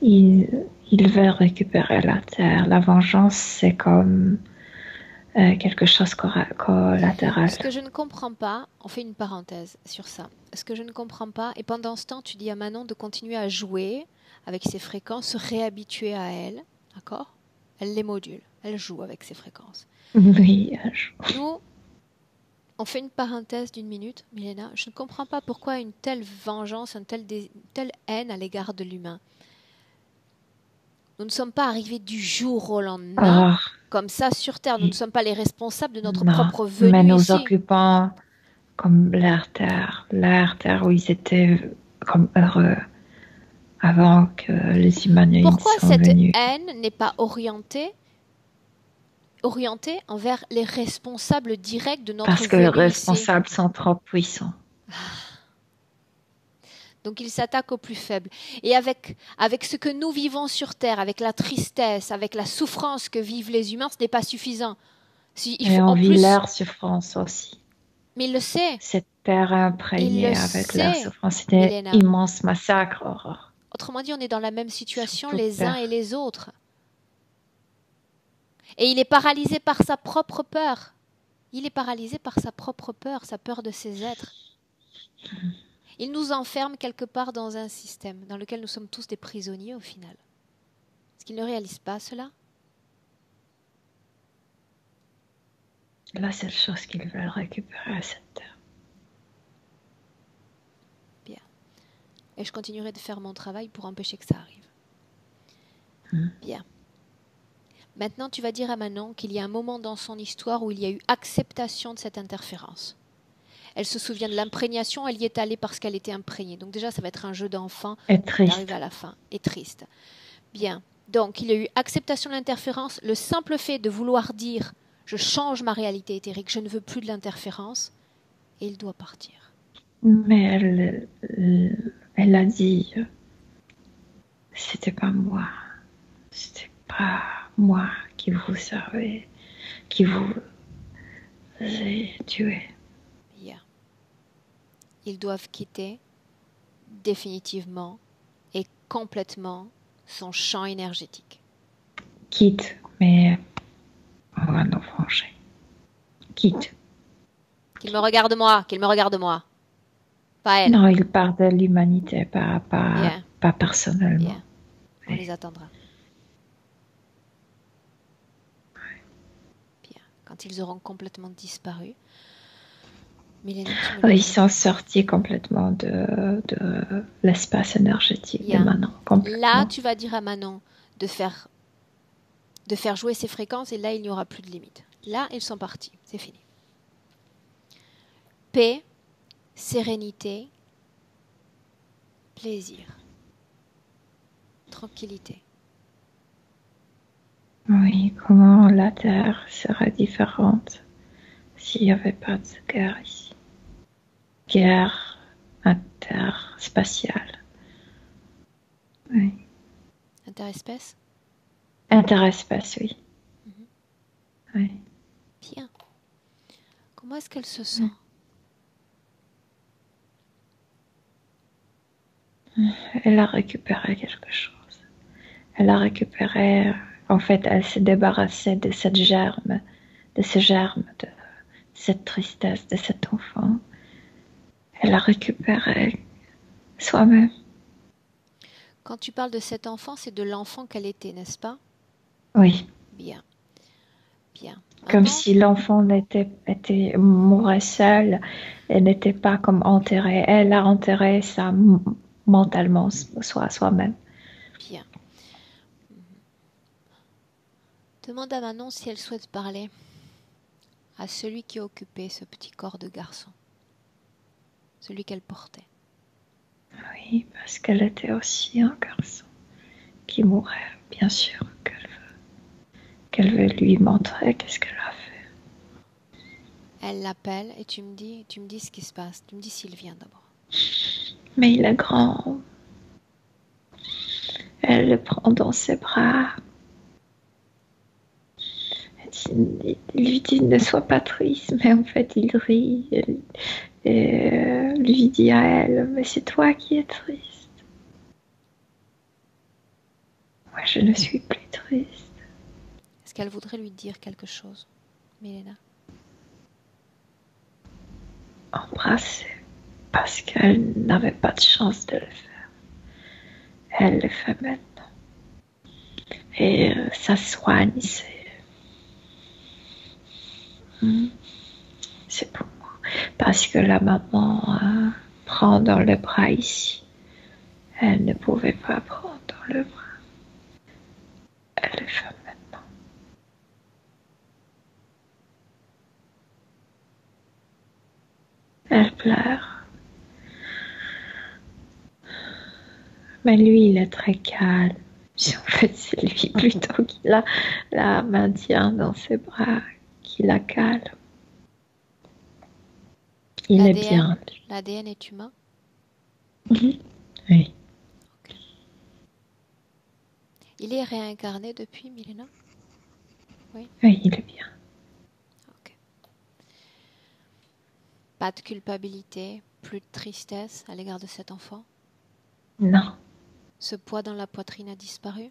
[SPEAKER 3] Ils veulent récupérer la terre. La vengeance, c'est comme quelque chose collatéral.
[SPEAKER 1] Ce que je ne comprends pas, on fait une parenthèse sur ça. Ce que je ne comprends pas, et pendant ce temps, tu dis à Manon de continuer à jouer avec ses fréquences, se réhabituer à elle, d'accord? Elle les module, elle joue avec ses fréquences.
[SPEAKER 3] Oui,
[SPEAKER 1] Nous, on fait une parenthèse d'une minute, Milena. Je ne comprends pas pourquoi une telle vengeance, une telle haine à l'égard de l'humain. Nous ne sommes pas arrivés du jour au lendemain, comme ça, sur Terre. Nous ne sommes pas les responsables de notre propre venue
[SPEAKER 3] mais nous
[SPEAKER 1] ici.
[SPEAKER 3] occupons comme l'air terre où ils étaient comme heureux avant que les humanoïdes
[SPEAKER 1] Pourquoi
[SPEAKER 3] sont
[SPEAKER 1] cette
[SPEAKER 3] venus.
[SPEAKER 1] haine n'est pas orientée envers les responsables directs de notre venue ici?
[SPEAKER 3] Parce que les responsables sont trop puissants.
[SPEAKER 1] Donc ils s'attaquent aux plus faibles. Et avec ce que nous vivons sur Terre, avec la tristesse, avec la souffrance que vivent les humains, ce n'est pas suffisant.
[SPEAKER 3] Et on vit leur souffrance aussi.
[SPEAKER 1] Mais il le sait.
[SPEAKER 3] Cette terre imprégnée avec leur souffrance, c'était un immense massacre, Aurore.
[SPEAKER 1] Autrement dit, on est dans la même situation les uns et les autres. Et il est paralysé par sa propre peur. Il est paralysé par sa propre peur, sa peur de ses êtres. Il nous enferme quelque part dans un système dans lequel nous sommes tous des prisonniers au final. Est-ce qu'il ne réalise pas cela?
[SPEAKER 3] La seule chose qu'ils veulent récupérer, cette terre.
[SPEAKER 1] Bien. Et je continuerai de faire mon travail pour empêcher que ça arrive. Bien. Maintenant, tu vas dire à Manon qu'il y a un moment dans son histoire où il y a eu acceptation de cette interférence. Elle se souvient de l'imprégnation, elle y est allée parce qu'elle était imprégnée. Donc déjà, ça va être un jeu d'enfant d'arriver à la fin. Et triste. Bien. Donc, il y a eu acceptation de l'interférence. Le simple fait de vouloir dire « je change ma réalité éthérique, je ne veux plus de l'interférence », et il doit partir.
[SPEAKER 3] Mais elle a dit « c'était pas moi, c'était pas moi qui vous servais, qui vous ai tué. »
[SPEAKER 1] Ils doivent quitter définitivement et complètement son champ énergétique.
[SPEAKER 3] Quitte, mais on va nous venger. Quitte.
[SPEAKER 1] Qu'il me regarde moi, qu'il me regarde moi. Pas elle.
[SPEAKER 3] Non, il parle de l'humanité,
[SPEAKER 1] Bien,
[SPEAKER 3] pas personnellement.
[SPEAKER 1] bien. On les attendra. Bien. Quand ils auront complètement disparu, Milena, tu me le
[SPEAKER 3] Ils
[SPEAKER 1] dis.
[SPEAKER 3] sont sortis complètement de l'espace énergétique de
[SPEAKER 1] Bien.
[SPEAKER 3] Manon,
[SPEAKER 1] Là,
[SPEAKER 3] complètement.
[SPEAKER 1] tu vas dire à Manon de faire jouer ses fréquences et là, il n'y aura plus de limite. Là, ils sont partis. C'est fini. Paix, sérénité, plaisir, tranquillité.
[SPEAKER 3] Oui, comment la Terre serait différente s'il n'y avait pas de guerre ici. Guerre interspatiale. Oui.
[SPEAKER 1] Interespèce?
[SPEAKER 3] Interespace, oui. Oui.
[SPEAKER 1] Bien. Comment est-ce qu'elle se sent?
[SPEAKER 3] Elle a récupéré quelque chose. Elle a récupéré, en fait, elle s'est débarrassée de cette germe, de ce germe, de cette tristesse de cet enfant. Elle a récupéré soi-même.
[SPEAKER 1] Quand tu parles de cet enfant, c'est de l'enfant qu'elle était, n'est-ce pas?
[SPEAKER 3] Oui,
[SPEAKER 1] Bien. Bien.
[SPEAKER 3] comme
[SPEAKER 1] Maintenant,
[SPEAKER 3] si l'enfant était mourait seul et n'était pas comme enterré. Elle a enterré ça mentalement, soi-même.
[SPEAKER 1] bien. Demande à Manon si elle souhaite parler à celui qui occupait ce petit corps de garçon, celui qu'elle portait.
[SPEAKER 3] Oui, parce qu'elle était aussi un garçon qui mourait, bien sûr, qu'elle veut lui montrer qu'est-ce qu'elle a fait.
[SPEAKER 1] Elle l'appelle et tu me dis ce qui se passe. Tu me dis s'il vient d'abord.
[SPEAKER 3] Mais il est grand. Elle le prend dans ses bras. Il lui dit ne sois pas triste, mais en fait il rit et lui dit à elle mais c'est toi qui es triste. Moi je ne suis plus triste.
[SPEAKER 1] Est-ce qu'elle voudrait lui dire quelque chose, Milena?
[SPEAKER 3] Embrasser parce qu'elle n'avait pas de chance de le faire. Elle le fait maintenant. Et ça soigne, c'est pour moi. Parce que la maman prend dans le bras ici. Elle ne pouvait pas prendre dans le bras. Elle le fait maintenant. Elle pleure. Mais lui, il est très calme. En fait, c'est lui plutôt qui la maintient dans ses bras, qui la calme. Il est bien.
[SPEAKER 1] L'ADN est humain?
[SPEAKER 3] Oui. Okay.
[SPEAKER 1] Il est réincarné depuis, Milena? Oui.
[SPEAKER 3] Oui, il est bien.
[SPEAKER 1] Ok. Pas de culpabilité, plus de tristesse à l'égard de cet enfant?
[SPEAKER 3] Non.
[SPEAKER 1] Ce poids dans la poitrine a disparu?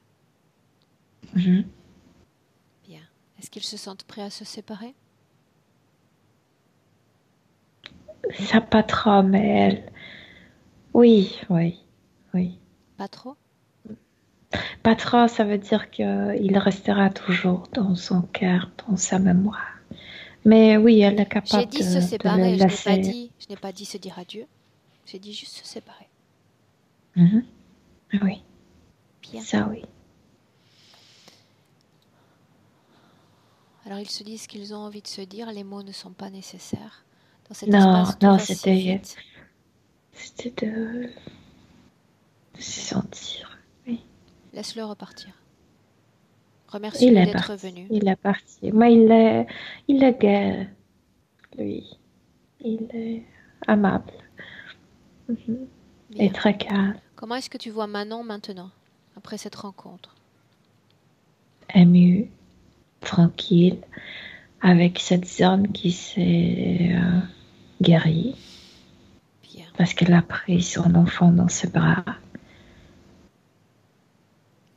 [SPEAKER 3] Bien.
[SPEAKER 1] Est-ce qu'ils se sentent prêts à se séparer?
[SPEAKER 3] Ça pas trop, mais elle. Oui.
[SPEAKER 1] Pas trop?
[SPEAKER 3] Pas trop, ça veut dire qu'il restera toujours dans son cœur, dans sa mémoire. Mais oui, elle est
[SPEAKER 1] J'ai
[SPEAKER 3] capable
[SPEAKER 1] dit se
[SPEAKER 3] de le
[SPEAKER 1] séparer,
[SPEAKER 3] laisser.
[SPEAKER 1] je n'ai pas dit se dire adieu. J'ai dit juste se séparer.
[SPEAKER 3] Oui.
[SPEAKER 1] Bien.
[SPEAKER 3] Ça, oui.
[SPEAKER 1] Alors ils se disent ce qu'ils ont envie de se dire, les mots ne sont pas nécessaires. Dans cet
[SPEAKER 3] Non,
[SPEAKER 1] espace, tout va si
[SPEAKER 3] c'était
[SPEAKER 1] vite.
[SPEAKER 3] de se sentir. Oui.
[SPEAKER 1] Laisse-le repartir.
[SPEAKER 3] Il
[SPEAKER 1] Remercie-le
[SPEAKER 3] est
[SPEAKER 1] d'être
[SPEAKER 3] parti.
[SPEAKER 1] venu.
[SPEAKER 3] Il est parti. Mais il est gai, lui. Il est aimable. Et
[SPEAKER 1] Bien.
[SPEAKER 3] très calme.
[SPEAKER 1] Comment est-ce que tu vois Manon maintenant, après cette rencontre?
[SPEAKER 3] Ému, tranquille, avec cette zone qui s'est guérie.
[SPEAKER 1] Bien.
[SPEAKER 3] Parce qu'elle a pris son enfant dans ses bras.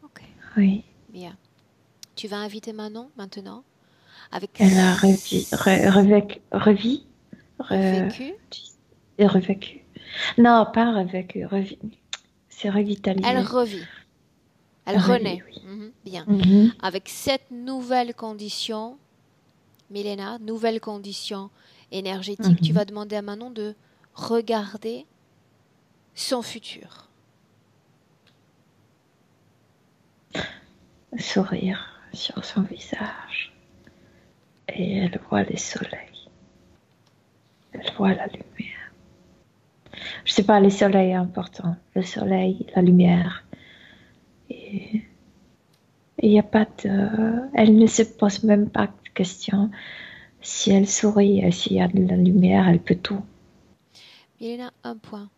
[SPEAKER 1] Ok.
[SPEAKER 3] Oui.
[SPEAKER 1] Bien. Tu vas inviter Manon maintenant avec
[SPEAKER 3] Elle a revécu.
[SPEAKER 1] revécu.
[SPEAKER 3] Revécu. Non, pas avec c'est
[SPEAKER 1] Elle
[SPEAKER 3] revitalisé.
[SPEAKER 1] revit. Elle
[SPEAKER 3] Revit,
[SPEAKER 1] renaît.
[SPEAKER 3] oui.
[SPEAKER 1] Bien.
[SPEAKER 3] Mhm.
[SPEAKER 1] Avec cette nouvelle condition, Milena, nouvelle condition énergétique, tu
[SPEAKER 3] Mhm.
[SPEAKER 1] vas demander à Manon de regarder son futur.
[SPEAKER 3] Sourire sur son visage. Et elle voit les soleils. Elle voit la lumière. Je sais pas, les soleils importants. Le soleil, la lumière. Et il n'y a pas de... Elle ne se pose même pas de questions. Si elle sourit et s'il y a de la lumière, elle peut tout.
[SPEAKER 1] Milena, un point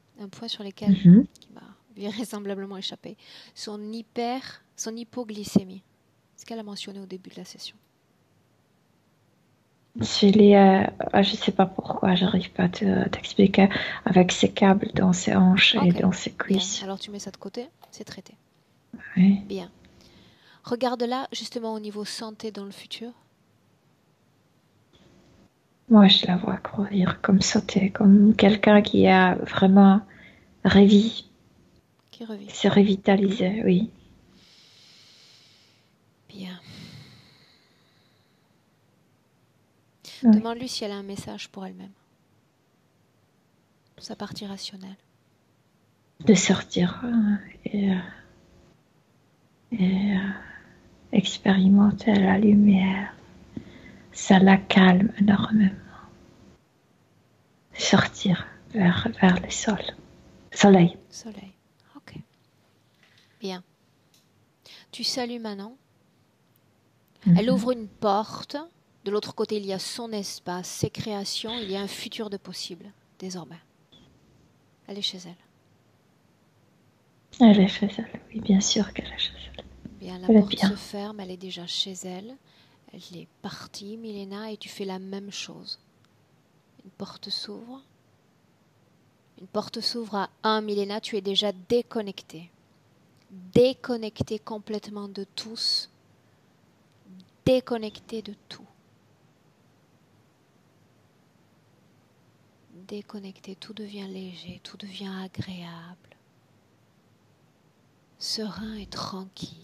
[SPEAKER 1] sur lequel
[SPEAKER 3] Mhm.
[SPEAKER 1] qui m'a vraisemblablement échappé. Son hypoglycémie. Ce qu'elle a mentionné au début de la session.
[SPEAKER 3] Je sais pas pourquoi, j'arrive pas à t'expliquer avec ces câbles dans ses hanches et
[SPEAKER 1] Ok,
[SPEAKER 3] dans ses
[SPEAKER 1] bien.
[SPEAKER 3] cuisses.
[SPEAKER 1] Alors tu mets ça de côté, c'est traité.
[SPEAKER 3] Oui.
[SPEAKER 1] Bien. Regarde là, justement au niveau santé dans le futur.
[SPEAKER 3] Moi, je la vois courir comme sauter, comme quelqu'un qui a vraiment
[SPEAKER 1] Qui revit.
[SPEAKER 3] s'est revitalisé, oui.
[SPEAKER 1] Bien.
[SPEAKER 3] Oui.
[SPEAKER 1] Demande-lui si elle a un message pour elle-même. Sa partie rationnelle.
[SPEAKER 3] De sortir et expérimenter la lumière. Ça la calme énormément. Sortir vers le soleil.
[SPEAKER 1] Soleil. Ok. Bien. Tu salues Manon. Elle ouvre une porte. De l'autre côté, il y a son espace, ses créations. Il y a un futur de possible, désormais. Elle est chez elle.
[SPEAKER 3] Elle est chez elle, oui, bien sûr qu'elle est chez elle.
[SPEAKER 1] Bien, la
[SPEAKER 3] Elle est
[SPEAKER 1] porte
[SPEAKER 3] bien.
[SPEAKER 1] se ferme. Elle est déjà chez elle. Elle est partie, Milena, et tu fais la même chose. Une porte s'ouvre. Une porte s'ouvre à 1, Milena. Tu es déjà déconnectée. Déconnectée complètement de tous. Déconnectée de tout. Déconnecté, tout devient léger, tout devient agréable, serein et tranquille,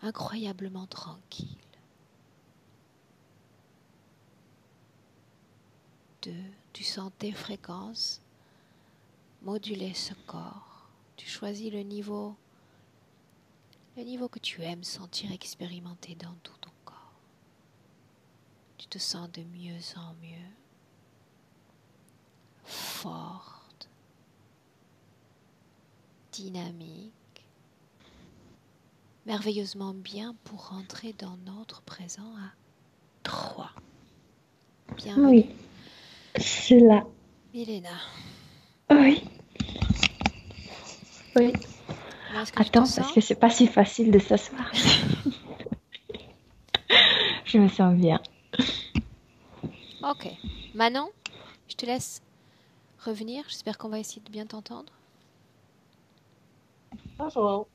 [SPEAKER 1] incroyablement tranquille. 2, tu sens tes fréquences moduler ce corps. Tu choisis le niveau que tu aimes sentir expérimenter dans tout ton corps. Tu te sens de mieux en mieux, forte, dynamique, merveilleusement bien pour rentrer dans notre présent à 3. Bienvenue.
[SPEAKER 3] Oui, c'est là.
[SPEAKER 1] Milena.
[SPEAKER 3] Oui. Oui.
[SPEAKER 1] Comment est-ce que tu te
[SPEAKER 3] Attends,
[SPEAKER 1] sens?
[SPEAKER 3] parce que c'est pas si facile de s'asseoir. Je me sens bien.
[SPEAKER 1] Ok. Manon, je te laisse revenir. J'espère qu'on va essayer de bien t'entendre.
[SPEAKER 2] Bonjour.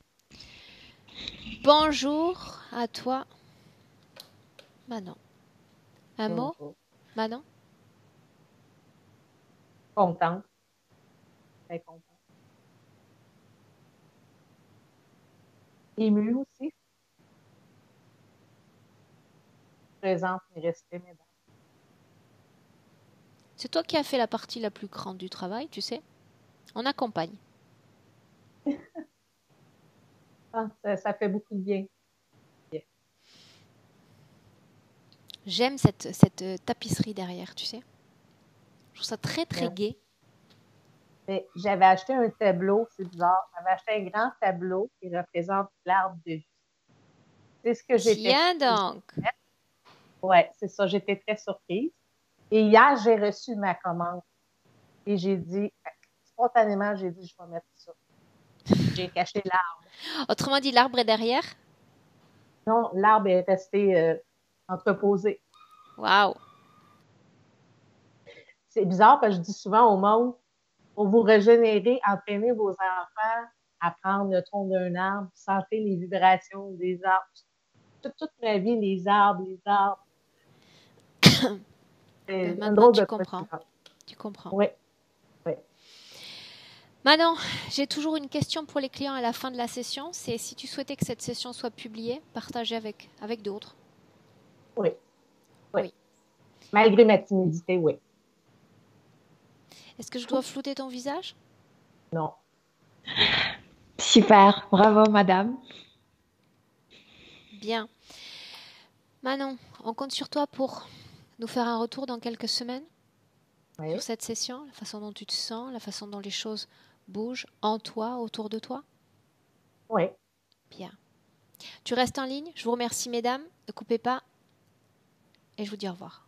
[SPEAKER 1] Bonjour à toi, Manon. Un mot,
[SPEAKER 2] Bonjour.
[SPEAKER 1] Manon?
[SPEAKER 2] Contente. Très contente. Émue aussi. Présente mes respects, mesdames.
[SPEAKER 1] C'est toi qui as fait la partie la plus grande du travail, tu sais. On accompagne.
[SPEAKER 2] Ah, ça fait beaucoup de bien.
[SPEAKER 1] J'aime cette tapisserie derrière, tu sais. Je trouve ça très très gai.
[SPEAKER 2] Mais j'avais acheté un tableau, c'est bizarre. J'avais acheté un grand tableau qui représente l'arbre de vie. C'est ce que j'étais
[SPEAKER 1] Tiens
[SPEAKER 2] supposée
[SPEAKER 1] donc.
[SPEAKER 2] mettre. Ouais, c'est ça. J'étais très surprise. Et hier, j'ai reçu ma commande. Et j'ai dit, spontanément, j'ai dit, je vais mettre ça. J'ai caché l'arbre.
[SPEAKER 1] Autrement dit, l'arbre est derrière.
[SPEAKER 2] Non, l'arbre est resté entreposé.
[SPEAKER 1] Waouh.
[SPEAKER 2] C'est bizarre parce que je dis souvent au monde, pour vous régénérer, entraînez vos enfants à prendre le tronc d'un arbre, sentez les vibrations des arbres. Toute ma vie, les arbres, les arbres. C'est un
[SPEAKER 1] Maintenant,
[SPEAKER 2] drôle
[SPEAKER 1] tu
[SPEAKER 2] de
[SPEAKER 1] comprends.
[SPEAKER 2] coïncidence.
[SPEAKER 1] Tu comprends.
[SPEAKER 2] Oui, oui.
[SPEAKER 1] Manon, j'ai toujours une question pour les clients à la fin de la session. C'est si tu souhaitais que cette session soit publiée, partagée avec d'autres.
[SPEAKER 2] Oui. Oui.
[SPEAKER 1] Oui.
[SPEAKER 2] Malgré ma timidité, oui.
[SPEAKER 1] Est-ce que je dois flouter ton visage?
[SPEAKER 2] Non.
[SPEAKER 3] Super, bravo madame.
[SPEAKER 1] Bien. Manon, on compte sur toi pour nous faire un retour dans quelques semaines
[SPEAKER 2] Oui.
[SPEAKER 1] sur cette session, la façon dont tu te sens, la façon dont les choses bougent en toi, autour de toi.
[SPEAKER 2] Oui.
[SPEAKER 1] Bien. Tu restes en ligne. Je vous remercie, mesdames. Ne coupez pas et je vous dis au revoir.